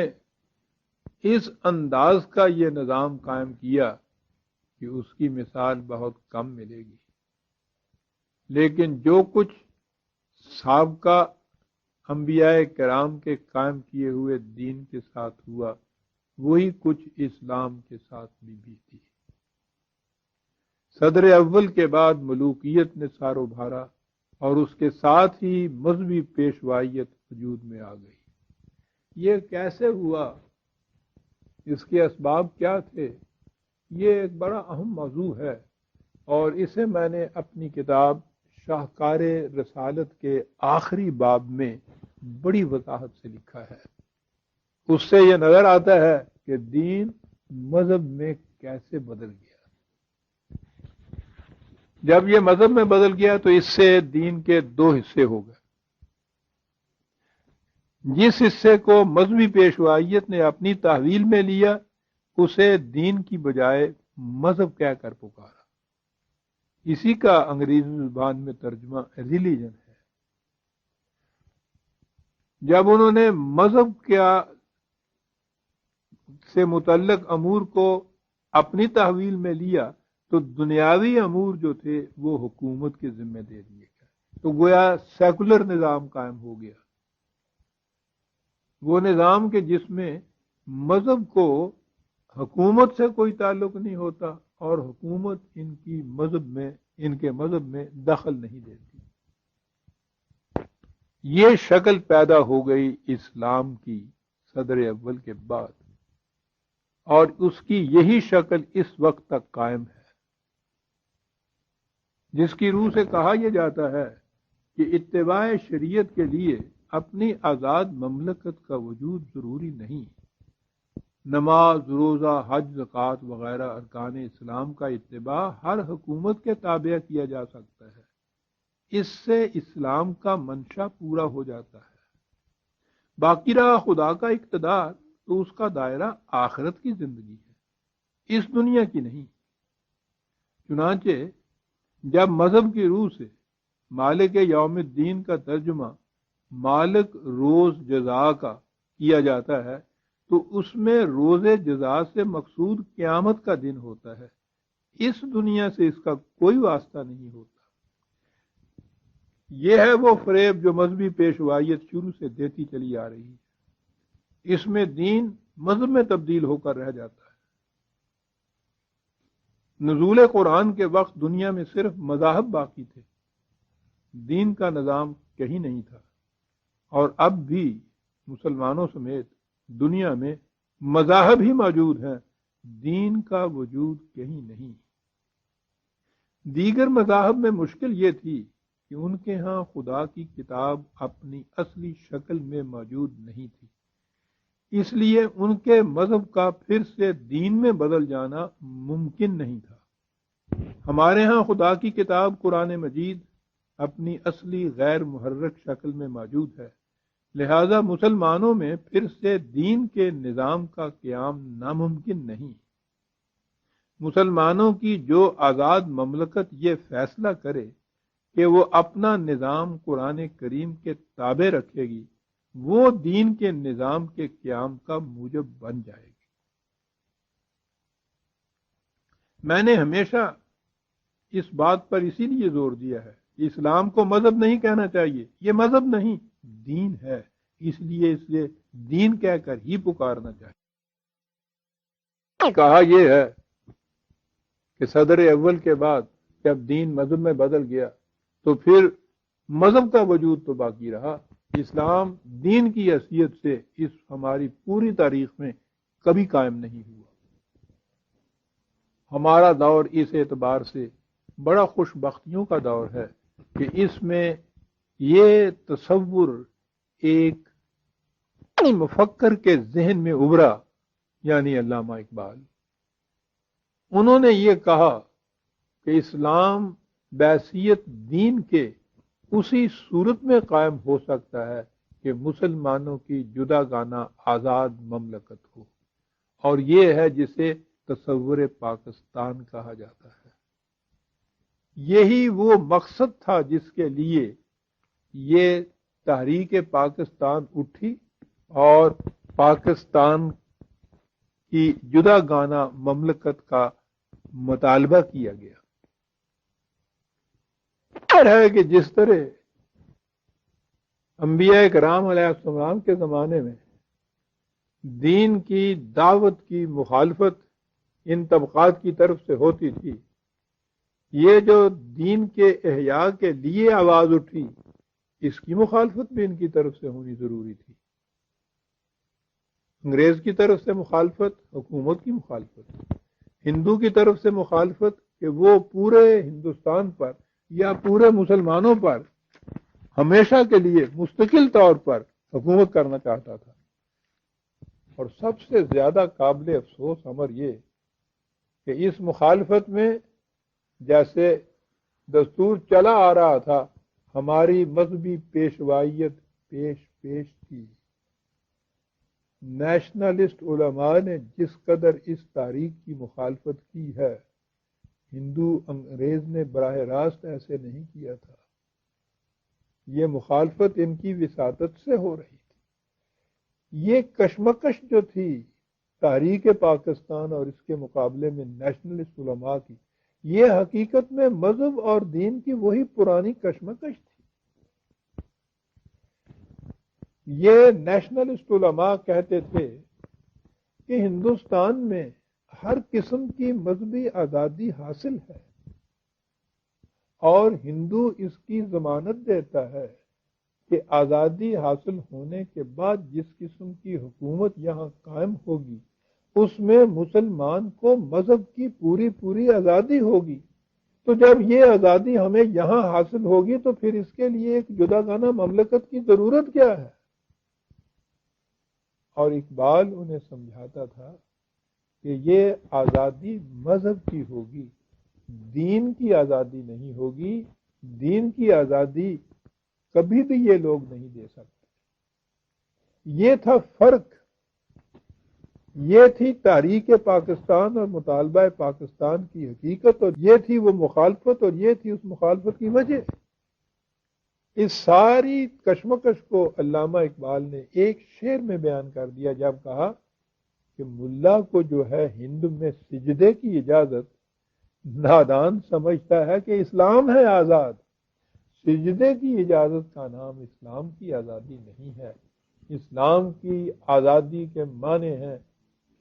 S2: اس انداز کا یہ نظام قائم کیا کہ اس کی مثال بہت کم ملے گی، لیکن جو کچھ سابقہ انبیاء کرام کے قائم کیے ہوئے دین کے ساتھ ہوا، وہی کچھ اسلام کے ساتھ بھی بیتی۔ صدر اول کے بعد ملوکیت نے سار ابھارا اور اس کے ساتھ ہی مذہبی پیشوائیت وجود میں آ گئی۔ یہ کیسے ہوا؟ اس کے اسباب کیا تھے؟ یہ ایک بڑا اہم موضوع ہے، اور اسے میں نے اپنی کتاب شاہکار رسالت کے آخری باب میں بڑی وضاحت سے لکھا ہے۔ اس سے یہ نظر آتا ہے کہ دین مذہب میں کیسے بدل گیا۔ جب یہ مذہب میں بدل گیا تو اس سے دین کے دو حصے ہو گئے۔ جس حصے کو مذہبی پیشوائیت نے اپنی تحویل میں لیا، اسے دین کی بجائے مذہب کہہ کر پکارا۔ اسی کا انگریزی زبان میں ترجمہ ریلیجن ہے۔ جب انہوں نے مذہب سے متعلق امور کو اپنی تحویل میں لیا تو دنیاوی امور جو تھے وہ حکومت کے ذمہ دے دیے گئے، تو گویا سیکولر نظام قائم ہو گیا۔ وہ نظام کے جس میں مذہب کو حکومت سے کوئی تعلق نہیں ہوتا اور حکومت ان کے مذہب میں دخل نہیں دیتی۔ یہ شکل پیدا ہو گئی اسلام کی صدر اول کے بعد، اور اس کی یہی شکل اس وقت تک قائم ہے، جس کی روح سے کہا یہ جاتا ہے کہ اتباع شریعت کے لیے اپنی آزاد مملکت کا وجود ضروری نہیں۔ نماز، روزہ، حج، زکوٰۃ وغیرہ ارکان اسلام کا اتباع ہر حکومت کے تابع کیا جا سکتا ہے۔ اس سے اسلام کا منشا پورا ہو جاتا ہے۔ باقی رہا خدا کا اقتدار، تو اس کا دائرہ آخرت کی زندگی ہے، اس دنیا کی نہیں۔ چنانچہ جب مذہب کی روح سے مالک یوم الدین کا ترجمہ مالک روز جزا کا کیا جاتا ہے، تو اس میں روز جزا سے مقصود قیامت کا دن ہوتا ہے، اس دنیا سے اس کا کوئی واسطہ نہیں ہوتا۔ یہ ہے وہ فریب جو مذہبی پیشوائیت شروع سے دیتی چلی آ رہی ہے۔ اس میں دین مذہب میں تبدیل ہو کر رہ جاتا ہے۔ نزول قرآن کے وقت دنیا میں صرف مذاہب باقی تھے، دین کا نظام کہیں نہیں تھا، اور اب بھی مسلمانوں سمیت دنیا میں مذاہب ہی موجود ہیں، دین کا وجود کہیں نہیں۔ دیگر مذاہب میں مشکل یہ تھی کہ ان کے ہاں خدا کی کتاب اپنی اصلی شکل میں موجود نہیں تھی، اس لیے ان کے مذہب کا پھر سے دین میں بدل جانا ممکن نہیں تھا۔ ہمارے ہاں خدا کی کتاب قرآن مجید اپنی اصلی غیر محرک شکل میں موجود ہے، لہذا مسلمانوں میں پھر سے دین کے نظام کا قیام ناممکن نہیں۔ مسلمانوں کی جو آزاد مملکت یہ فیصلہ کرے کہ وہ اپنا نظام قرآن کریم کے تابع رکھے گی، وہ دین کے نظام کے قیام کا موجب بن جائے گی۔ میں نے ہمیشہ اس بات پر اسی لیے زور دیا ہے کہ اسلام کو مذہب نہیں کہنا چاہیے، یہ مذہب نہیں، دین ہے، اس لیے اسے دین کہہ کر ہی پکارنا چاہیے۔ کہا یہ ہے کہ صدر اول کے بعد جب دین مذہب میں بدل گیا تو پھر مذہب کا وجود تو باقی رہا، اسلام دین کی حیثیت سے اس ہماری پوری تاریخ میں کبھی قائم نہیں ہوا۔ ہمارا دور اس اعتبار سے بڑا خوش بختیوں کا دور ہے کہ اس میں یہ تصور ایک مفکر کے ذہن میں ابھرا، یعنی علامہ اقبال۔ انہوں نے یہ کہا کہ اسلام بحیثیت دین کے اسی صورت میں قائم ہو سکتا ہے کہ مسلمانوں کی جدا گانا آزاد مملکت ہو، اور یہ ہے جسے تصور پاکستان کہا جاتا ہے۔ یہی وہ مقصد تھا جس کے لیے یہ تحریک پاکستان اٹھی اور پاکستان کی جدا گانا مملکت کا مطالبہ کیا گیا۔ ہے کہ جس طرح انبیاء کرام علیہ السلام کے زمانے میں دین کی دعوت کی مخالفت ان طبقات کی طرف سے ہوتی تھی، یہ جو دین کے احیاء کے لیے آواز اٹھی، اس کی مخالفت بھی ان کی طرف سے ہونی ضروری تھی۔ انگریز کی طرف سے مخالفت، حکومت کی مخالفت، ہندو کی طرف سے مخالفت کہ وہ پورے ہندوستان پر یا پورے مسلمانوں پر ہمیشہ کے لیے مستقل طور پر حکومت کرنا چاہتا تھا۔ اور سب سے زیادہ قابل افسوس امر یہ کہ اس مخالفت میں جیسے دستور چلا آ رہا تھا، ہماری مذہبی پیشوائیت پیش تھی۔ نیشنلسٹ علماء نے جس قدر اس تحریک کی مخالفت کی ہے، ہندو انگریز نے براہ راست ایسے نہیں کیا تھا۔ یہ مخالفت ان کی وساطت سے ہو رہی تھی۔ یہ کشمکش جو تھی تحریک پاکستان اور اس کے مقابلے میں نیشنلسٹ علماء کی، یہ حقیقت میں مذہب اور دین کی وہی پرانی کشمکش تھی۔ یہ نیشنلسٹ علماء کہتے تھے کہ ہندوستان میں ہر قسم کی مذہبی آزادی حاصل ہے، اور ہندو اس کی ضمانت دیتا ہے کہ آزادی حاصل ہونے کے بعد جس قسم کی حکومت یہاں قائم ہوگی، اس میں مسلمان کو مذہب کی پوری آزادی ہوگی۔ تو جب یہ آزادی ہمیں یہاں حاصل ہوگی تو پھر اس کے لیے ایک جدا گانا مملکت کی ضرورت کیا ہے؟ اور اقبال انہیں سمجھاتا تھا کہ یہ آزادی مذہب کی ہوگی، دین کی آزادی نہیں ہوگی۔ دین کی آزادی کبھی بھی یہ لوگ نہیں دے سکتے۔ یہ تھا فرق، یہ تھی تحریک پاکستان اور مطالبہ پاکستان کی حقیقت، اور یہ تھی وہ مخالفت، اور یہ تھی اس مخالفت کی وجہ۔ اس ساری کشمکش کو علامہ اقبال نے ایک شعر میں بیان کر دیا جب کہا کہ ملا کو جو ہے ہند میں سجدے کی اجازت، نادان سمجھتا ہے کہ اسلام ہے آزاد۔ سجدے کی اجازت کا نام اسلام کی آزادی نہیں ہے۔ اسلام کی آزادی کے معنی ہے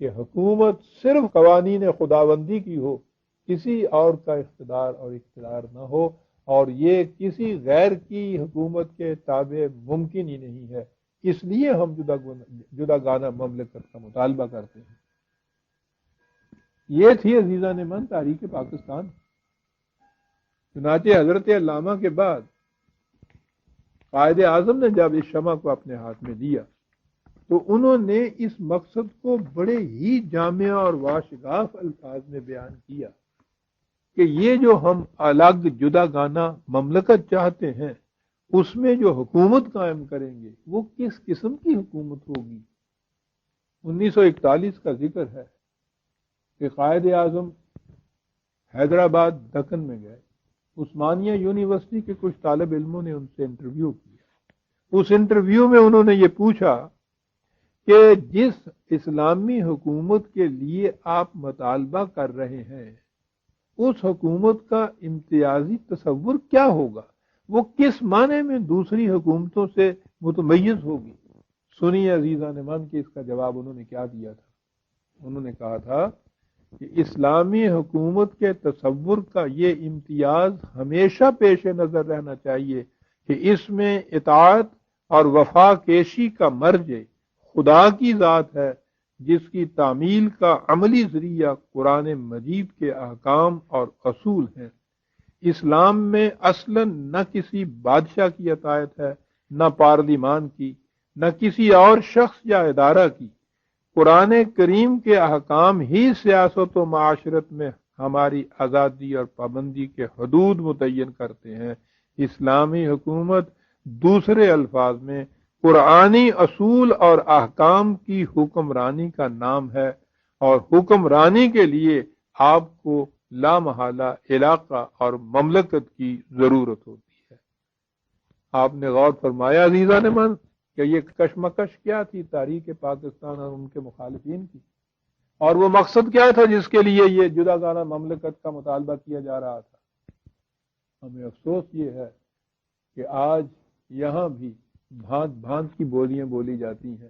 S2: کہ حکومت صرف قوانین خداوندی کی ہو، کسی اور کا اقتدار نہ ہو، اور یہ کسی غیر کی حکومت کے تابع ممکن ہی نہیں ہے۔ اس لیے ہم جدا گانا مملکت کا مطالبہ کرتے ہیں۔ یہ تھی عزیزان من تحریک پاکستان۔ چنانچہ حضرت علامہ کے بعد قائد اعظم نے جب اس شمع کو اپنے ہاتھ میں دیا تو انہوں نے اس مقصد کو بڑے ہی جامع اور واشگاف الفاظ میں بیان کیا کہ یہ جو ہم الگ جدا گانا مملکت چاہتے ہیں، اس میں جو حکومت قائم کریں گے وہ کس قسم کی حکومت ہوگی۔ 1941 کا ذکر ہے کہ قائد اعظم حیدرآباد دکن میں گئے۔ عثمانیہ یونیورسٹی کے کچھ طالب علموں نے ان سے انٹرویو کیا۔ اس انٹرویو میں انہوں نے یہ پوچھا کہ جس اسلامی حکومت کے لیے آپ مطالبہ کر رہے ہیں، اس حکومت کا امتیازی تصور کیا ہوگا، وہ کس معنی میں دوسری حکومتوں سے متمیز ہوگی۔ سنیے عزیزان من کہ اس کا جواب انہوں نے کیا دیا تھا۔ انہوں نے کہا تھا کہ اسلامی حکومت کے تصور کا یہ امتیاز ہمیشہ پیش نظر رہنا چاہیے کہ اس میں اطاعت اور وفا کیشی کا مرج خدا کی ذات ہے، جس کی تعمیل کا عملی ذریعہ قرآن مجید کے احکام اور اصول ہیں۔ اسلام میں اصلاً نہ کسی بادشاہ کی اطاعت ہے، نہ پارلیمان کی، نہ کسی اور شخص یا ادارہ کی۔ قرآن کریم کے احکام ہی سیاست و معاشرت میں ہماری آزادی اور پابندی کے حدود متعین کرتے ہیں۔ اسلامی حکومت دوسرے الفاظ میں قرآنی اصول اور احکام کی حکمرانی کا نام ہے، اور حکمرانی کے لیے آپ کو لامحالہ علاقہ اور مملکت کی ضرورت ہوتی ہے۔ آپ نے غور فرمایا عزیزان من کہ یہ کشمکش کیا تھی تاریخ پاکستان اور ان کے مخالفین کی، اور وہ مقصد کیا تھا جس کے لیے یہ جداگانہ مملکت کا مطالبہ کیا جا رہا تھا۔ ہمیں افسوس یہ ہے کہ آج یہاں بھی بھانت بھانت کی بولیاں بولی جاتی ہیں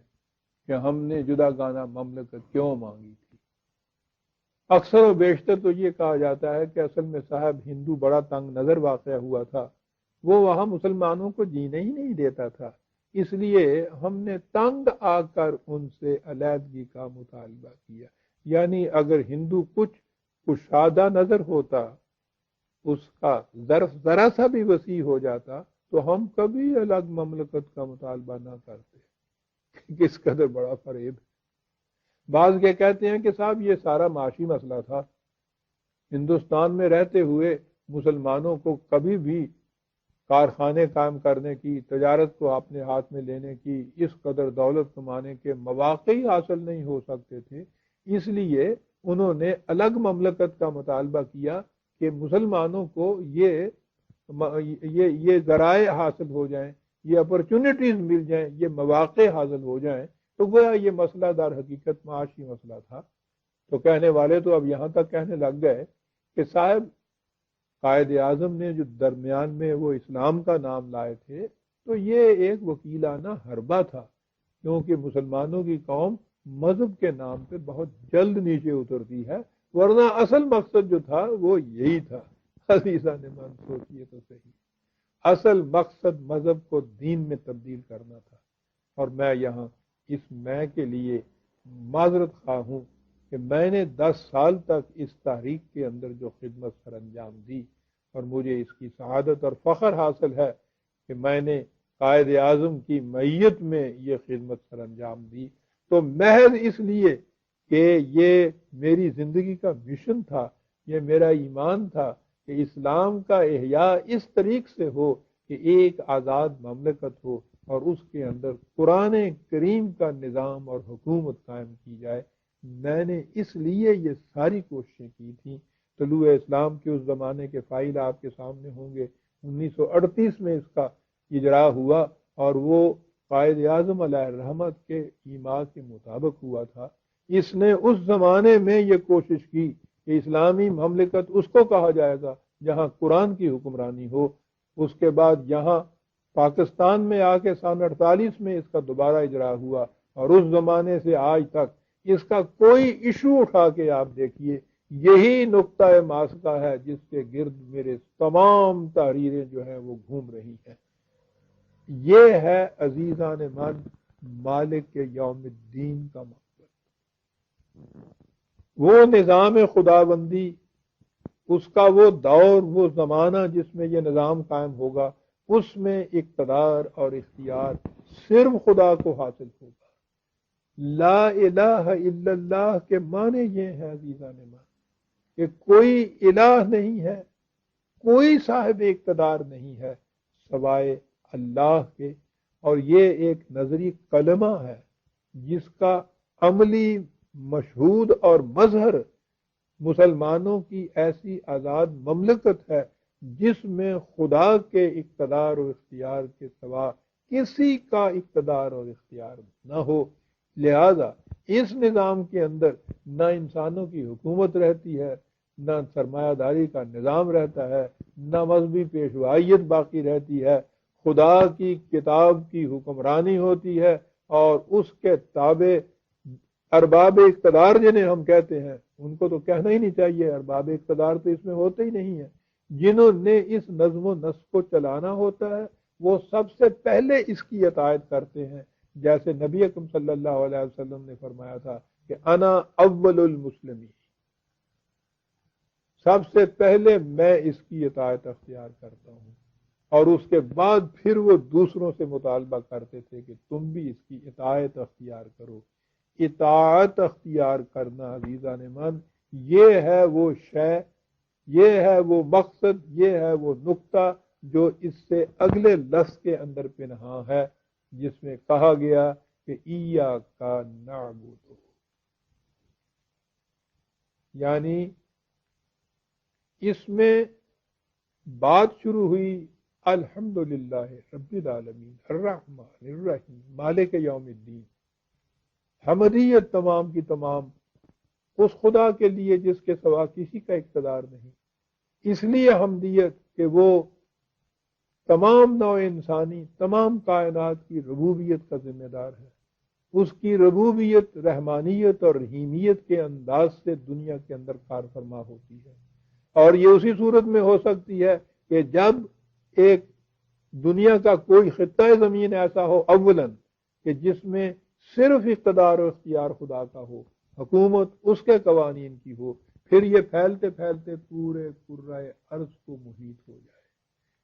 S2: کہ ہم نے جداگانہ مملکت کیوں مانگی تھی۔ اکثر و بیشتر تو یہ کہا جاتا ہے کہ اصل میں صاحب ہندو بڑا تنگ نظر واقع ہوا تھا، وہ وہاں مسلمانوں کو جینے ہی نہیں دیتا تھا، اس لیے ہم نے تنگ آ کر ان سے علیحدگی کا مطالبہ کیا۔ یعنی اگر ہندو کچھ کشادہ نظر ہوتا، اس کا ظرف ذرا سا بھی وسیع ہو جاتا، تو ہم کبھی الگ مملکت کا مطالبہ نہ کرتے۔ کس قدر بڑا فریب ہے۔ بعض کے کہتے ہیں کہ صاحب یہ سارا معاشی مسئلہ تھا، ہندوستان میں رہتے ہوئے مسلمانوں کو کبھی بھی کارخانے قائم کرنے کی، تجارت کو اپنے ہاتھ میں لینے کی، اس قدر دولت کمانے کے مواقع ہی حاصل نہیں ہو سکتے تھے، اس لیے انہوں نے الگ مملکت کا مطالبہ کیا کہ مسلمانوں کو یہ ذرائع حاصل ہو جائیں، یہ اپرچونٹیز مل جائیں، یہ مواقع حاصل ہو جائیں۔ تو گویا یہ مسئلہ در حقیقت معاشی مسئلہ تھا۔ تو کہنے والے تو اب یہاں تک کہنے لگ گئے کہ صاحب قائد اعظم نے جو درمیان میں وہ اسلام کا نام لائے تھے، تو یہ ایک وکیلانہ حربہ تھا، کیونکہ مسلمانوں کی قوم مذہب کے نام پہ بہت جلد نیچے اترتی ہے، ورنہ اصل مقصد جو تھا وہ یہی تھا۔ عزیزان من سوچیے تو صحیح، اصل مقصد مذہب کو دین میں تبدیل کرنا تھا۔ اور میں یہاں اس میں کے لیے معذرت خواہ ہوں کہ میں نے 10 سال تک اس تحریک کے اندر جو خدمت سر انجام دی، اور مجھے اس کی سعادت اور فخر حاصل ہے کہ میں نے قائد اعظم کی معیت میں یہ خدمت سر انجام دی، تو محض اس لیے کہ یہ میری زندگی کا مشن تھا، یہ میرا ایمان تھا کہ اسلام کا احیاء اس طریق سے ہو کہ ایک آزاد مملکت ہو اور اس کے اندر قرآن کریم کا نظام اور حکومت قائم کی جائے۔ میں نے اس لیے یہ ساری کوششیں کی تھیں۔ طلوع اسلام کے اس زمانے کے فائل آپ کے سامنے ہوں گے، 1938 میں اس کا اجرا ہوا، اور وہ قائد اعظم علیہ الرحمت کے ایما کے مطابق ہوا تھا۔ اس نے اس زمانے میں یہ کوشش کی کہ اسلامی مملکت اس کو کہا جائے گا جہاں قرآن کی حکمرانی ہو۔ اس کے بعد یہاں پاکستان میں آ کے سن 48 میں اس کا دوبارہ اجرا ہوا، اور اس زمانے سے آج تک اس کا کوئی ایشو اٹھا کے آپ دیکھیے، یہی نقطہ ماسکہ ہے جس کے گرد میرے تمام تحریریں جو ہیں وہ گھوم رہی ہیں۔ یہ ہے عزیزان من مالک یوم الدین کا مقصد، وہ نظام خداوندی، اس کا وہ دور، وہ زمانہ جس میں یہ نظام قائم ہوگا، اس میں اقتدار اور اختیار صرف خدا کو حاصل ہوگا۔ لا الہ الا اللہ کے معنی یہ ہے عزیزان من کہ کوئی الہ نہیں ہے، کوئی صاحب اقتدار نہیں ہے سوائے اللہ کے، اور یہ ایک نظری کلمہ ہے جس کا عملی مشہود اور مظہر مسلمانوں کی ایسی آزاد مملکت ہے جس میں خدا کے اقتدار و اختیار کے سوا کسی کا اقتدار اور اختیار نہ ہو۔ لہذا اس نظام کے اندر نہ انسانوں کی حکومت رہتی ہے، نہ سرمایہ داری کا نظام رہتا ہے، نہ مذہبی پیشوائیت باقی رہتی ہے، خدا کی کتاب کی حکمرانی ہوتی ہے، اور اس کے تابع ارباب اقتدار جنہیں ہم کہتے ہیں، ان کو تو کہنا ہی نہیں چاہیے، ارباب اقتدار تو اس میں ہوتے ہی نہیں ہیں، جنہوں نے اس نظم و نسق کو چلانا ہوتا ہے وہ سب سے پہلے اس کی اطاعت کرتے ہیں۔ جیسے نبی اکرم صلی اللہ علیہ وسلم نے فرمایا تھا کہ انا اول المسلمین، سب سے پہلے میں اس کی اطاعت اختیار کرتا ہوں، اور اس کے بعد پھر وہ دوسروں سے مطالبہ کرتے تھے کہ تم بھی اس کی اطاعت اختیار کرو۔ اطاعت اختیار کرنا عزیزان من، یہ ہے وہ شے، یہ ہے وہ مقصد، یہ ہے وہ نقطہ جو اس سے اگلے لفظ کے اندر پنہاں ہے، جس میں کہا گیا کہ ایاک نعبد، یعنی اس میں بات شروع ہوئی الحمدللہ رب العالمین الرحمن الرحیم مالک یوم الدین، حمدیت تمام کی تمام اس خدا کے لیے جس کے سوا کسی کا اقتدار نہیں، اس لیے حمدیت کہ وہ تمام نوع انسانی، تمام کائنات کی ربوبیت کا ذمہ دار ہے، اس کی ربوبیت رحمانیت اور رحیمیت کے انداز سے دنیا کے اندر کار فرما ہوتی ہے، اور یہ اسی صورت میں ہو سکتی ہے کہ جب ایک دنیا کا کوئی خطہ زمین ایسا ہو اولاً کہ جس میں صرف اقتدار و اختیار خدا کا ہو، حکومت اس کے قوانین کی ہو، پھر یہ پھیلتے پھیلتے پورے کرۂ ارض کو محیط ہو جائے۔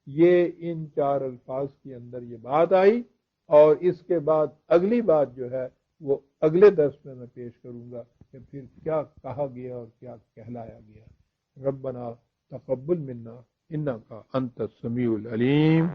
S2: یہ ان چار الفاظ کے اندر یہ بات آئی، اور اس کے بعد اگلی بات جو ہے وہ اگلے درس میں پیش کروں گا کہ پھر کیا کہا گیا اور کیا کہلایا گیا۔ ربنا تقبل منا انک انت السمیع العلیم۔